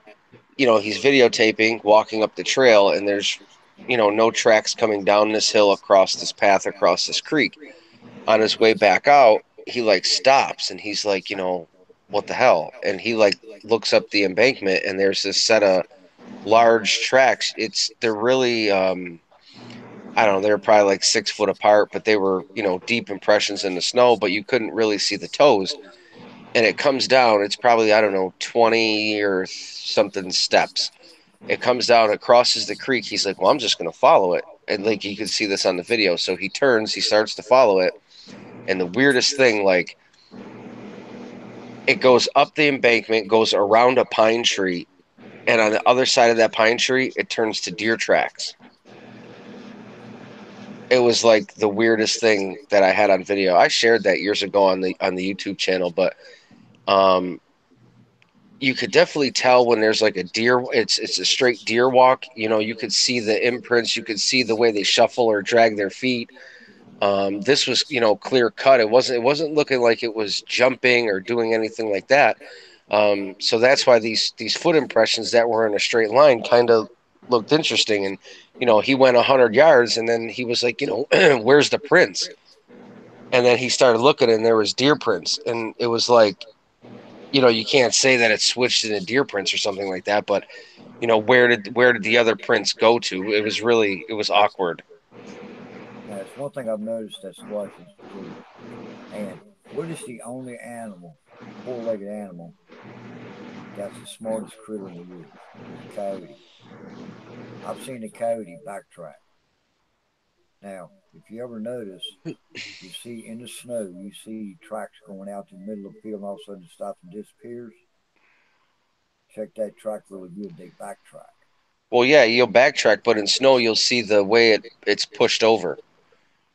he's videotaping, walking up the trail, and there's, no tracks coming down this hill, across this path, across this creek. On his way back out, he like stops and he's like, what the hell? And he like looks up the embankment and there's this set of large tracks. They're really I don't know, they were probably like 6 foot apart, but they were, deep impressions in the snow, but you couldn't really see the toes. And it comes down, it's probably, I don't know, 20 or something steps. It comes down, it crosses the creek. He's like, well, I'm just going to follow it. And like, you can see this on the video. So he turns, he starts to follow it. And the weirdest thing, like, it goes up the embankment, goes around a pine tree, and on the other side of that pine tree, it turns to deer tracks. It was like the weirdest thing that I had on video. I shared that years ago on the YouTube channel, but um, you could definitely tell when there's like a deer. It's a straight deer walk. You could see the imprints. You could see the way they shuffle or drag their feet. This was, clear cut. It wasn't looking like it was jumping or doing anything like that. So that's why these foot impressions that were in a straight line kind of looked interesting. And he went 100 yards, and then he was like, where's the prints? And then he started looking, and there was deer prints, and it was like, you can't say that it switched into deer prints or something like that, but where did the other prints go to? It was awkward. now, it's one thing I've noticed that squashes too. And what is the only animal, four-legged animal, that's the smartest critter in the woods? It's a coyote. I've seen a coyote backtrack. Now, if you ever notice, you see in the snow, you see tracks going out to the middle of the field, and all of a sudden it stops and disappears. Check that track really good. They backtrack. Well, yeah, you'll backtrack, but in snow you'll see the way it's pushed over.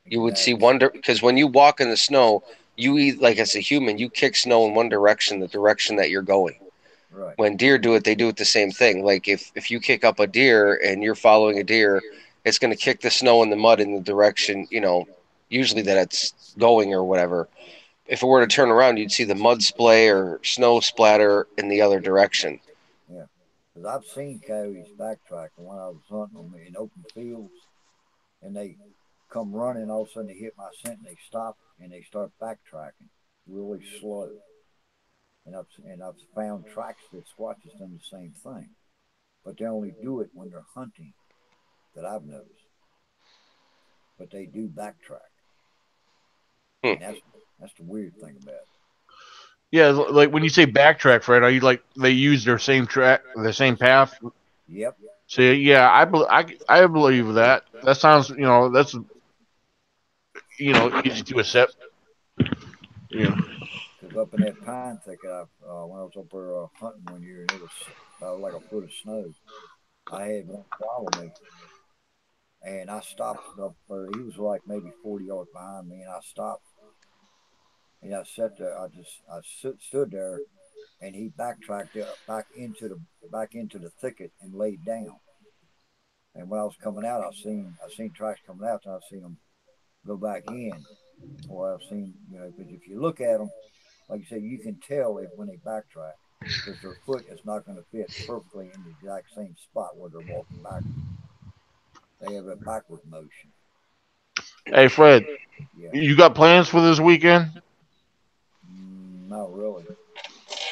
You would see Exactly. because when you walk in the snow, you eat like as a human, you kick snow in one direction, the direction that you're going. Right. When deer do it, they do it the same thing. Like if you kick up a deer and you're following a deer, it's going to kick the snow and the mud in the direction, usually that it's going or whatever. if it were to turn around, you'd see the mud splay or snow splatter in the other direction. Yeah, because I've seen coyotes backtracking when I was hunting them in open fields, and they come running. All of a sudden, they hit my scent, and they stop and they start backtracking really slow. And I've found tracks that Squatches done the same thing, but they only do it when they're hunting. That I've noticed, but they do backtrack, Hmm. and that's the weird thing about it. Yeah, like when you say backtrack, Fred, are you like they use their same track, the same path? Yep, So yeah, I believe that. That sounds, that's easy to accept. Yeah. because up in that pine thicket, when I was up there hunting one year, and it was about like a foot of snow. I had one follow me, and I stopped up there. He was like maybe 40 yards behind me, and I stopped, and I sat there. I stood there, and he backtracked back into the thicket and laid down. And when I was coming out, I seen tracks coming out, and I seen them go back in. Or I've seen, because if you look at them, like you said, you can tell if when they backtrack because their foot is not going to fit perfectly in the exact same spot where they're walking backwards. They have a backward motion. Hey, Fred, Yeah, you got plans for this weekend? not really.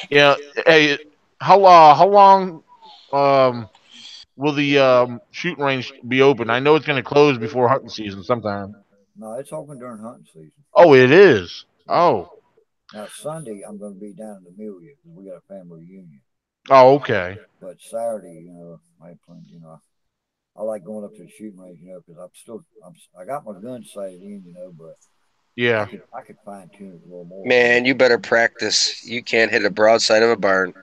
Yeah. Hey, how long um will the shooting range be open? I know it's going to close before hunting season sometime. No, it's open during hunting season. Oh, it is. Yeah. Oh. Now Sunday I'm going to be down in Amelia because we got a family reunion. Oh, okay. But Saturday, I plan. I like going up to the shooting range, because I got my gun sighted in, but I Yeah. could I could fine tune it a little more. Man, you better practice. You can't hit a broadside of a barn.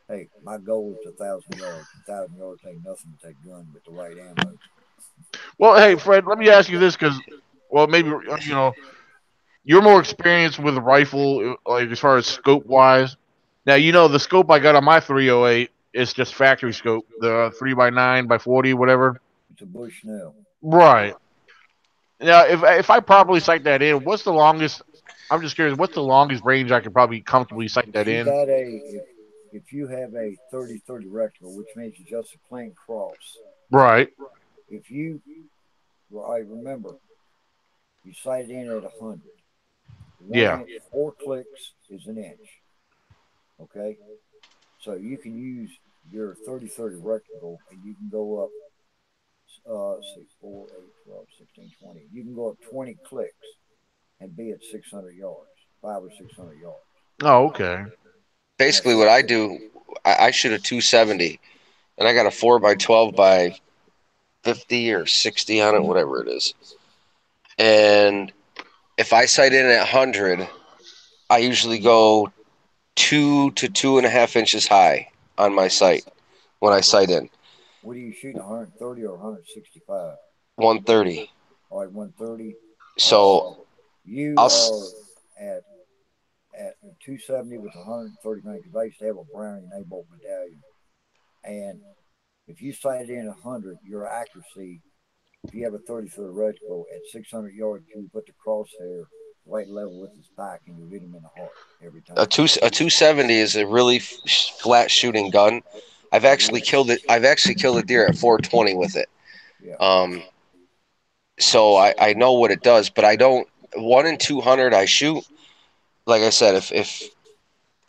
Hey, my goal is 1,000 yards. 1,000 yards ain't nothing to take gun with the right ammo. Well, hey, Fred, let me ask you this because, well, maybe you're more experienced with a rifle, like as far as scope wise. Now, the scope I got on my 308 is just factory scope, the 3x9x40, whatever. It's a Bushnell. Right. Now, if I properly sight that in, what's the longest? I'm just curious. What's the longest range I could probably comfortably sight If that you in? got if you have a 30-30 rectangle, which means it's just a plain cross. Right. If you, well, I remember, you sight it in at 100. One Yeah. inch, 4 clicks is an inch. Okay, so you can use your 30-30 rectangle, and you can go up, say 4, 8, 12, 16, 20. You can go up 20 clicks and be at 600 yards, 500 or 600 yards. Oh, okay. Now, Basically, what I do, I shoot a 270, and I got a 4x12 by 50 or 60 on it, whatever it is. And if I sight in at 100, I usually go 2 to 2.5 inches high on my sight when I sight in. what are you shooting, 130 or 165? 130. All right, 130. So You I'll are at at 270 with 130 grain because I used to have a Browning A-bolt medallion. And if you sight it in 100, your accuracy, if you have a 30-30 reticle at 600 yards, you put the crosshair right level with his back and you hit him in the heart every time. a 270 is a really flat shooting gun. It is. I've actually killed a deer at 420 with it. Yeah. Um, so I know what it does, but I don't. 1 in 200 I shoot. Like I said, if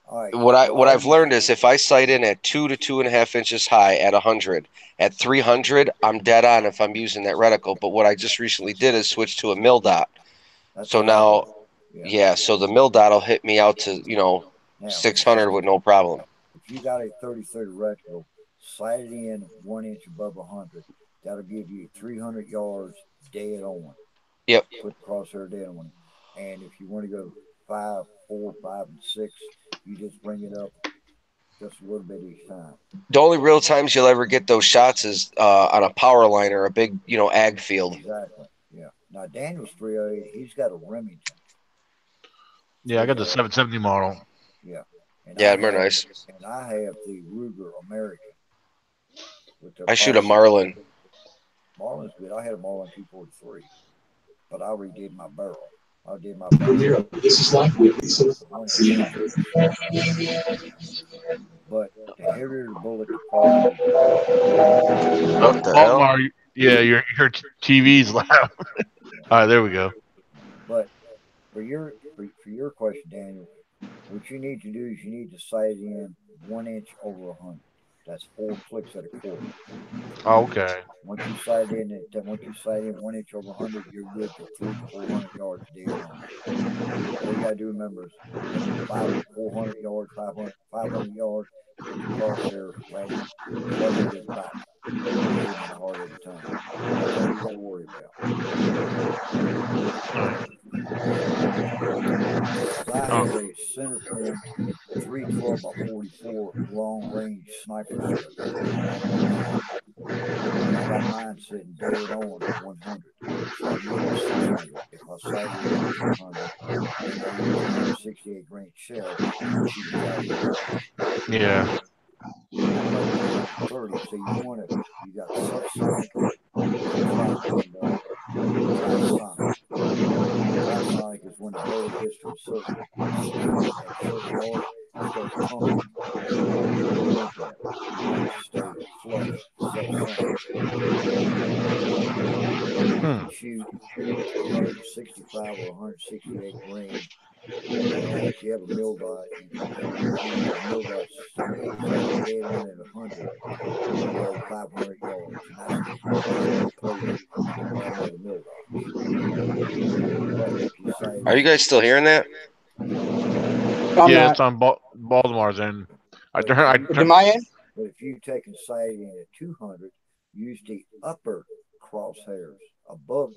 All right. what I've learned is if I sight in at 2 to 2.5 inches high at 100, at 300 I'm dead on if I'm using that reticle. But what I just recently did is switch to a mil dot. That's So what I do. now, Yeah. yeah, so the mil dot will hit me out to Now, 600 with no problem. if you got a 30-30 reticle, sight it in 1 inch above 100, that'll give you 300 yards dead on. Yep. Put the crosshair dead on it. And if you want to go 5, 4, 5, and 6, you just bring it up just a little bit each time. The only real times you'll ever get those shots is on a power line or a big, ag field. Exactly. Yeah. Now Daniel's 308, he's got a Remington Yeah, I got the 308. 770 model. Yeah. And Yeah, I they're have nice. and I have the Ruger American with the I shoot a power. Marlin. Marlin's good. I had a Marlin 243, but I redid my barrel. I did my best. I went as far as I could shoot. But the heavier the bullet, the farther you go. What the hell? Baltimore, yeah, your TV's loud. All Yeah. right, there we go. But for your question, Daniel, what you need to do is you need to sight in 1 inch over 100. That's 4 clicks at a quarter. Okay. Once you sight in 1 inch over 100, you're good to 3 to 400 yards dead on. All you gotta do, remember, is at 400 yards, 500 yards, get your crosshairs right flush at his back. You hit him in the heart every time. That's all you got to worry about. Because I Oh, have a center point 312 by 44 long range sniper scope, and I got mine sitting dead on 100. So I'm hitting 600 if I sight it in at 200, and I use a 168 grain shell and shoot 1,000 yards. yeah. And I'm up to 130. So you got subsonic and trisonic. Trisonic is when the bullet gets to a certain speed at a certain yard, it starts pumping your windpipe. You want it to stay flush, self-centered. You Hmm. can shoot 165 or 168 grain. If you have a mill dot, if you use a mill dot system and sight it dead on at 100, you can go 500 yards, and that's where it plays at the bottom of the mill dots. But if you sight Are you in, guys still hearing that? yeah. I'm Yeah, not. it's on Baltimore's end. I But if turn. I you To turn. my end, but if you take and sight in at 200, use the upper crosshairs above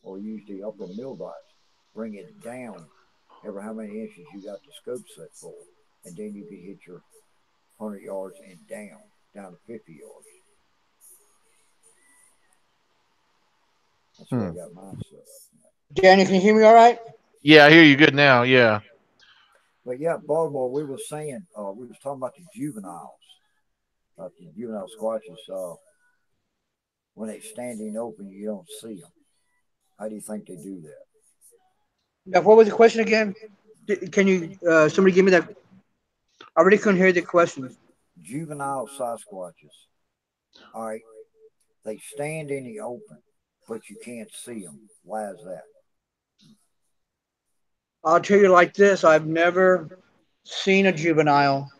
or use the upper mill dots. Bring it down ever how many inches you got the scope set for, and then you can hit your 100 yards and down to 50 yards. That's where Hmm. I got mine set up. Daniel, can you hear me all right? Yeah, I hear you good now. Yeah. But yeah, Baltimore, we was talking about the juvenile squatches. When they standing open, you don't see them. How do you think they do that? Now, what was the question again? Can you somebody give me that? I really couldn't hear the question. Juvenile Sasquatches, all right, they stand in the open, but you can't see them. Why is that? I'll tell you like this: I've never seen a juvenile.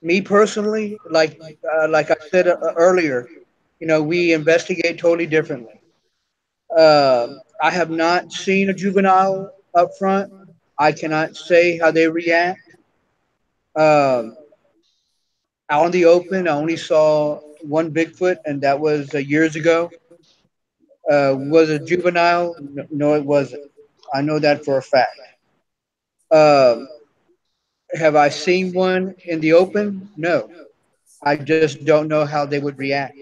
Me personally, like I said earlier, we investigate totally differently. I have not seen a juvenile up front. I cannot say how they react. Um, Out in the open, I only saw one Bigfoot, and that was years ago. Was it juvenile? No, it wasn't. I know that for a fact. Um, have I seen one in the open? No. I just don't know how they would react.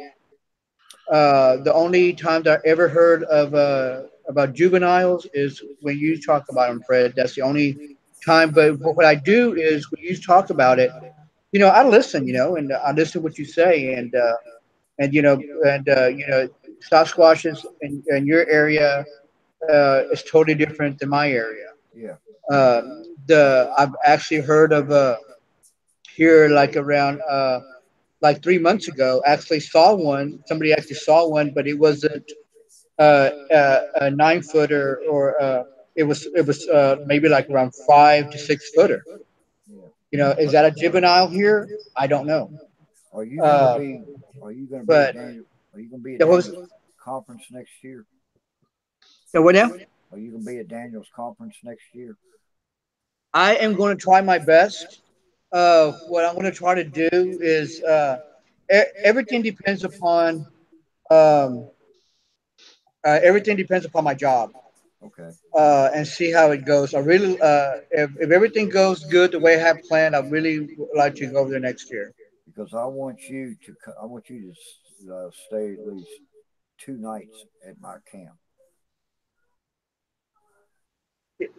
The only time that I ever heard of about juveniles is when you talk about them, Fred. That's the only time. But what I do is when you talk about it, I listen, and I listen to what you say, and Sasquatches in your area is totally different than my area. Yeah, The I've actually heard of here like around like 3 months ago. Actually saw one. Somebody actually saw one, but it wasn't a 9 footer or it was maybe like around 5 to 6 footer. yeah. Is that a juvenile here? I don't know. Are you gonna Uh, be? Are you gonna be at but Daniel? Are you gonna be at that was Daniel's conference next year? what now? Are you gonna be at Daniel's conference next year? I am going to try my best. What I'm going to try to do is everything depends upon um, everything depends upon my job Okay. and see how it goes. I really, if everything goes good the way I have planned, I really would like to go over there next year. Because I want you to stay at least 2 nights at my camp.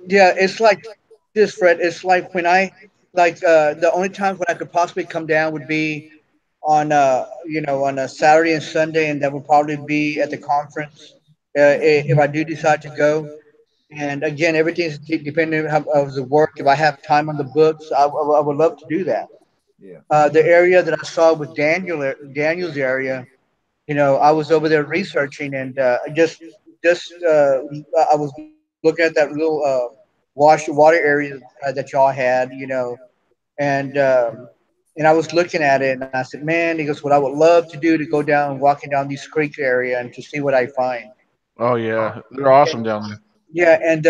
Yeah, it's like this, Fred. It's like when I like the only times when I could possibly come down would be on on a Saturday and Sunday, and that would probably be at the conference Yeah. if I do decide to go. And again, everything's depending on how, of the work. If I have time on the books, I would love to do that. Yeah. The area that I saw with Daniel's area, I was over there researching and I was looking at that little water area that y'all had, and I was looking at it and I said, man, he goes, what I would love to do to go down, walking down these creek area and to see what I find. Oh yeah, they're awesome down there. Yeah, and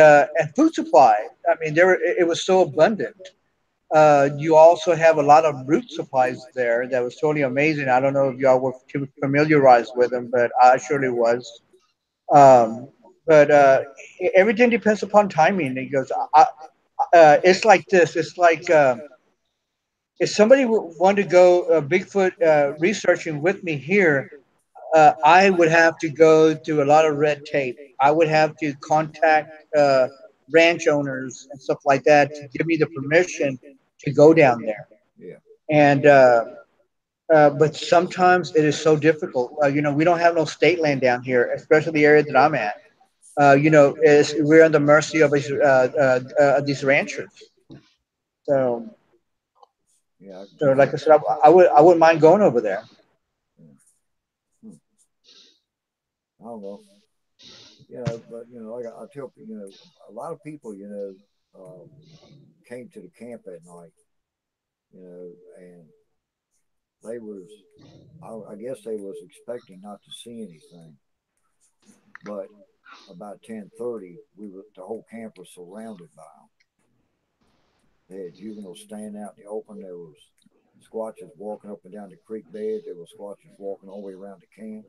food supply. I mean, it was so abundant. You also have a lot of root supplies there that was totally amazing. I don't know if y'all were too familiarized with them, but I surely was. Um, but everything depends upon timing. He goes, it's like this. It's like if somebody wanted to go Bigfoot researching with me here, I would have to go through a lot of red tape. I would have to contact ranch owners and stuff like that to give me the permission to go down there. Yeah. And but sometimes it is so difficult. We don't have no state land down here, especially the area that I'm at. We're on the mercy of these ranchers. So, Yeah. I can so see like I that. said, I wouldn't mind going over there. Yeah. Hmm. I don't know. But like I tell people, a lot of people, came to the camp at night, and they was, I guess they was expecting not to see anything, but about 10:30, the whole camp was surrounded by them. They had juveniles standing out in the open. There was squatches walking up and down the creek bed. There were squatches walking all the way around the camp,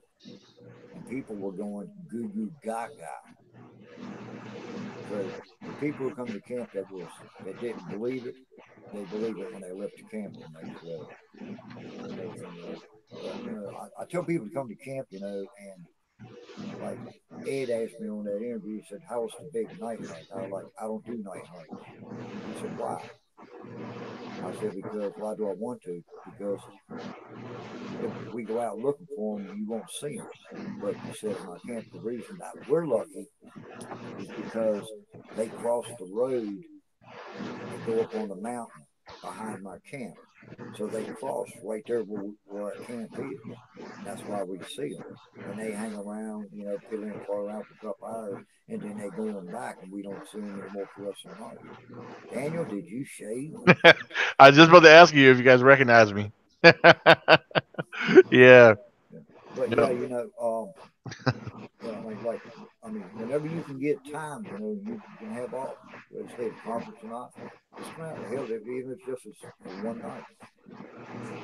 and people were going goo goo gaga. So the people who come to the camp that didn't believe it, they believe it when they left the camp the next day and everything else. But I tell people to come to camp, and like Ed asked me on that interview, he said, "How was the big night hike?" I was like, "I don't do night hikes." He said, "Why?" I said, "Because why do I want to? Because if we go out looking for them, you won't see them." But he said, "In our camp, the reason that we're lucky is because they cross the road and go up on the mountain behind my camp. So they cross right there where our camp is. And that's why we see them. And they hang around, piddling and fly around for a couple hours, and then they go on back, and we don't see them anymore for the rest of the night. Daniel, did you shave? I was just about to ask you if you guys recognize me. Yeah. Yeah. But yeah, Yep. I mean, whenever you can get time, you can have off. Whether it's a conference or not, just come out. Hell, even if it's just for one night.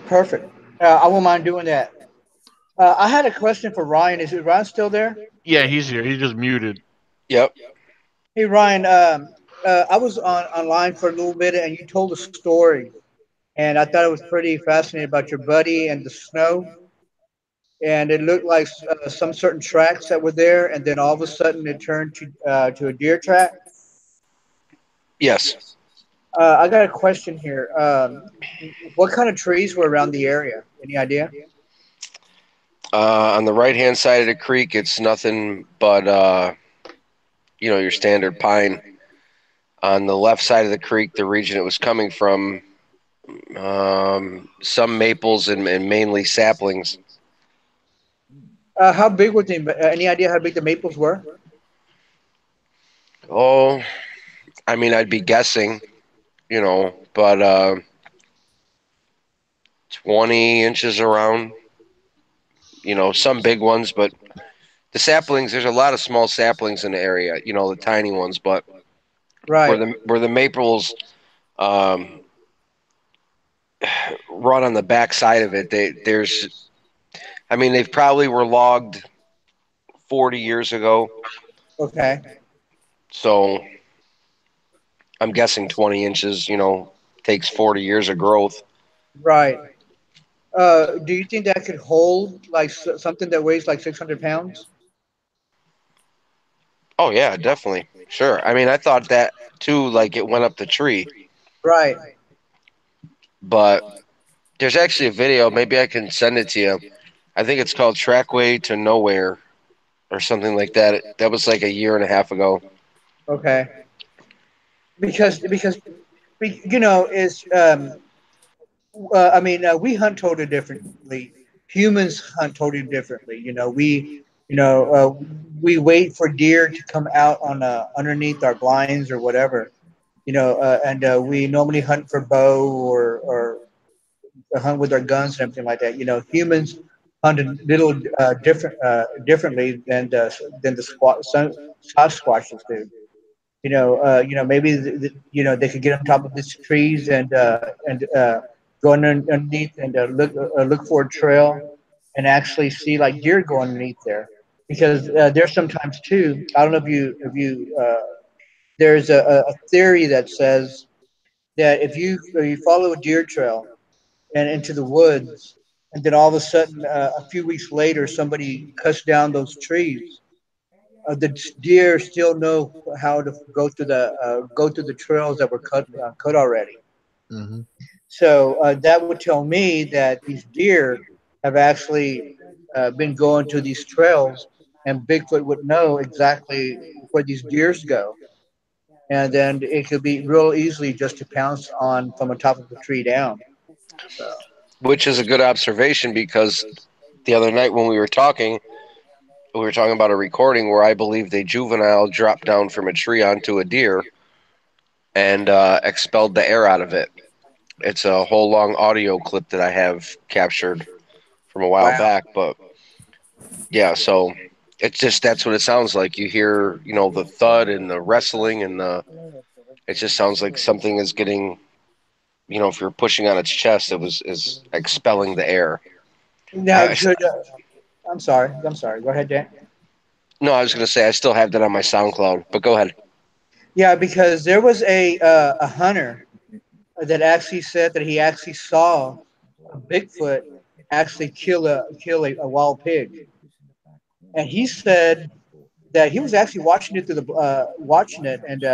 Perfect. I won't mind doing that. I had a question for Ryan. Is Ryan still there? Yeah, Yeah. he's here. He's just muted. Yep. Hey, Ryan. I was online for a little bit, and you told a story, and I thought it was pretty fascinating about your buddy and the snow. And it looked like some certain tracks that were there, and then all of a sudden it turned to a deer track. Yes. I got a question here. What kind of trees were around the area? Any idea? On the right hand side of the creek, it's nothing but your standard pine. On the left side of the creek, the region it was coming from, some maples and mainly saplings. How big were they? Any idea how big the maples were? Oh, I mean, I'd be guessing, but 20 inches around. Some big ones, but the saplings. There's a lot of small saplings in the area. The tiny ones, but where Right. the maples um, run on the back side of it, there's. I mean, they probably were logged 40 years ago, Okay. so I'm guessing 20 inches. Takes 40 years of growth. Right. Do you think that could hold like something that weighs like 600 pounds? Oh yeah, definitely. Sure. I mean, I thought that too, like it went up the tree. Right. But there's actually a video, maybe I can send it to you. I think it's called Trackway to Nowhere or something like that. That was like a year and a half ago. Okay, because you know is I mean, we hunt totally differently. Humans hunt totally differently. You know, we wait for deer to come out on underneath our blinds or whatever. And we normally hunt for bow or hunt with our guns and everything like that. Humans hunt a little differently than the Sasquatches do. Maybe they could get on top of these trees and go underneath and look for a trail and actually see like deer go underneath there. Because there's sometimes too. I don't know if you there's a theory that says that if you follow a deer trail and into the woods, and then all of a sudden a few weeks later somebody cuts down those trees, the deer still know how to go through the trails that were cut already. Hmm. So that would tell me that these deer have actually been going to these trails, and Bigfoot would know exactly where these deers go, and then it could be real easily just to pounce on from the top of the tree down. So Which is a good observation because the other night when we were talking about a recording where I believed a juvenile dropped down from a tree onto a deer and expelled the air out of it. It's a whole long audio clip that I have captured from a while wow. back, but yeah, so it's just that's what it sounds like. You hear, the thud and the wrestling and the it just sounds like something is getting, if you're pushing on its chest, it was is expelling the air. Now, I, I'm sorry. I'm sorry. Go ahead, Dan. no, I was going to say I still have that on my SoundCloud, but go ahead. Yeah, because there was a hunter that actually said that he actually saw a Bigfoot actually kill a wild pig, and he said that he was actually watching it through the watching it and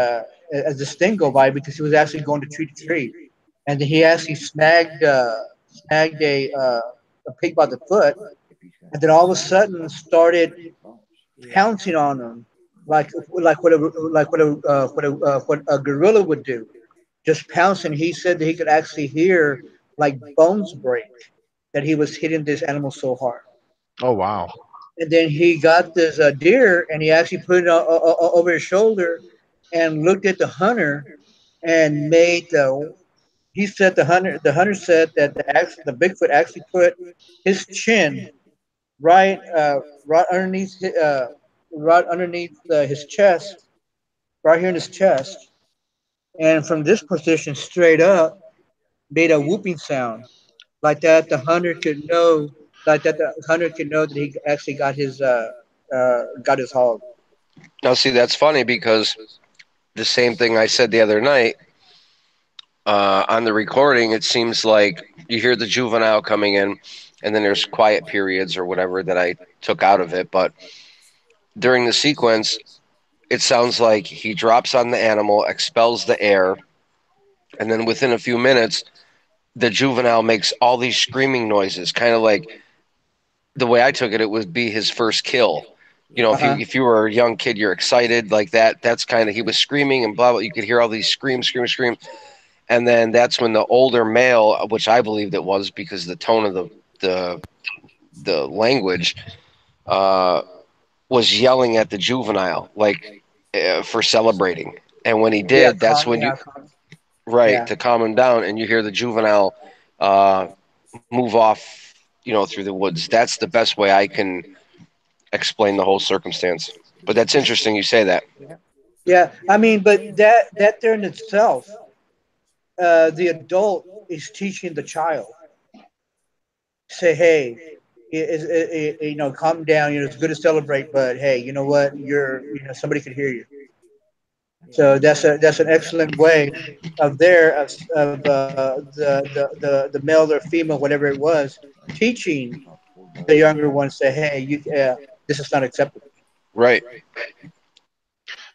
as this thing go by because he was actually going to tree to tree, and then he actually snagged a pig by the foot, and then all of a sudden started pouncing on him like what a gorilla would do, just pouncing. He said that he could actually hear like bones break, that he was hitting this animal so hard. Oh wow. And then he got this deer and he actually put it over his shoulder and looked at the hunter and made the. He said the hunter said that the Bigfoot actually put his chin right right underneath his chest, right here in his chest, and from this position straight up made a whooping sound like that. The hunter could know that he actually got his hog. Now, see, that's funny because the same thing I said the other night on the recording, it seems like you hear the juvenile coming in, and then there's quiet periods or whatever that I took out of it. But during the sequence, it sounds like he drops on the animal, expels the air, and then within a few minutes, the juvenile makes all these screaming noises, kind of like the way I took it, it would be his first kill. Uh If you huh. if you were a young kid, you're excited like that. That's kind of he was screaming and blah blah. You could hear all these scream, scream, scream, and then that's when the older male, which I believed it was because the tone of the the language, uh, was yelling at the juvenile like for celebrating. And when he Yeah, did, that's when you right yeah. to calm him down, and you hear the juvenile uh, move off, through the woods. That's the best way I can explain the whole circumstance. But that's interesting you say that. Yeah, I mean, but that there in itself, the adult is teaching the child. Say, hey, calm down. It's good to celebrate, but hey, you know what? Somebody could hear you. So that's an excellent way of the male or female, whatever it was, teaching the younger ones. Say, hey, this is not acceptable. Right.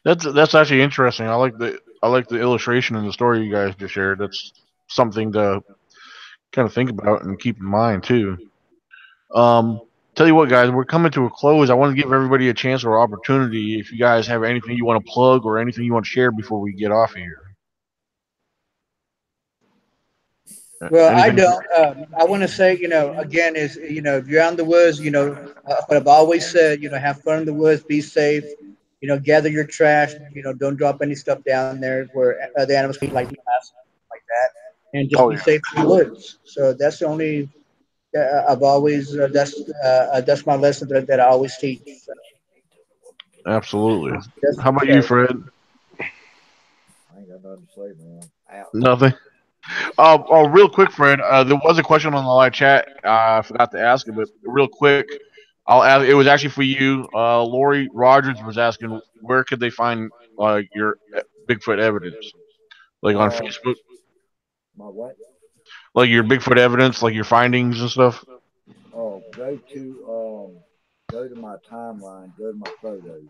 That's actually interesting. I like the illustration and the story you guys just shared. That's something to kind of think about and keep in mind too. Um, tell you what, guys, we're coming to a close. I want to give everybody a chance or opportunity. If you guys have anything you want to plug or anything you want to share before we get off of here. Well, I Anything? don't. I want to say, again, is if you're out in the woods, what I've always said, have fun in the woods, be safe, gather your trash, don't drop any stuff down there where the animals can eat, like glass, like that, and just Oh be yeah, safe in the woods. So that's the only. I've always that's my lesson that I always teach. So absolutely. that's How about you, so. Fred? I ain't got nothing to say, man. Out. Nothing. Oh, real quick, Fred. There was a question on the live chat. I forgot to ask it, but real quick, I'll ask. It was actually for you. Lori Rogers was asking where could they find your Bigfoot evidence, like on Uh, Facebook, my what? like your Bigfoot evidence, like your findings and stuff. Oh, go to my timeline, go to my photos,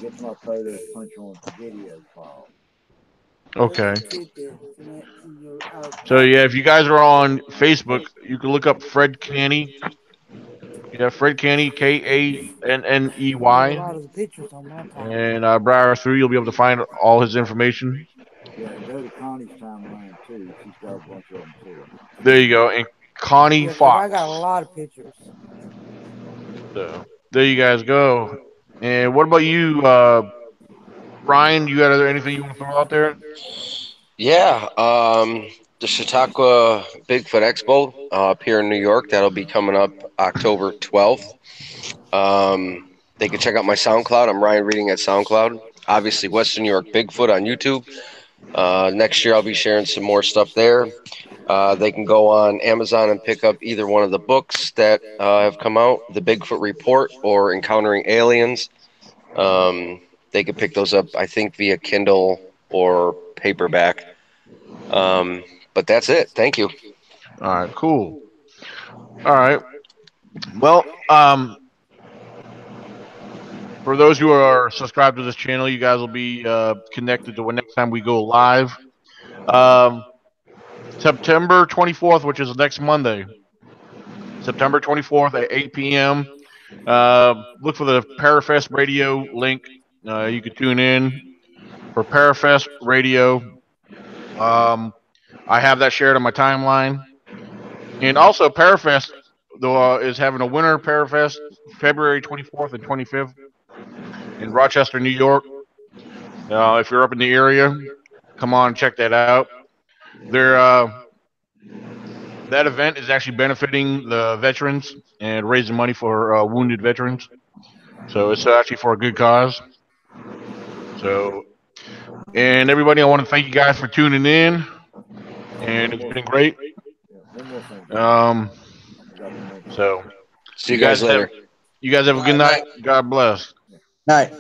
get to my photos, punch on video file. Put Okay. the tidbits in your So outline. yeah, if you guys are on Facebook, you can look up Fred Canny. Yeah, Fred Canny, I have a Kanney, lot of the pictures on my and timeline. browse through. You'll be able to find all his information. Yeah, and go to Connie's timeline too. She's got a bunch of them too. There you go. And Connie Yeah, because I got a Fox. lot of pictures. So there you guys go. And what about you, Ryan? You got anything you want to throw out there? Yeah, the Chautauqua Bigfoot Expo up here in New York. That'll be coming up October 12th. They can check out my SoundCloud. I'm Ryan Reading at SoundCloud. Obviously, Western New York Bigfoot on YouTube. Next year, I'll be sharing some more stuff there. They can go on Amazon and pick up either one of the books that have come out, The Bigfoot Report or Encountering Aliens. They could pick those up, I think, via Kindle or paperback. But that's it. Thank you. All right, cool. All right. Well, for those who are subscribed to this channel, you guys will be connected to when next time we go live. Um, September 24th, which is next Monday. September 24th at 8 p.m. Look for the Parafest Radio link. You can tune in for Parafest Radio. Um, I have that shared on my timeline. And also, Parafest is having a winter Parafest February 24th and 25th in Rochester, New York. If you're up in the area, come on and check that out. There, that event is actually benefiting the veterans and raising money for wounded veterans. So it's actually for a good cause. So, and everybody, I want to thank you guys for tuning in, and One it's more been thing. great. Yeah, one more thing, John. Um, I forgot to mention. so See you you guys guys have later. you guys have a All good right, night. night, God bless. Yeah. night.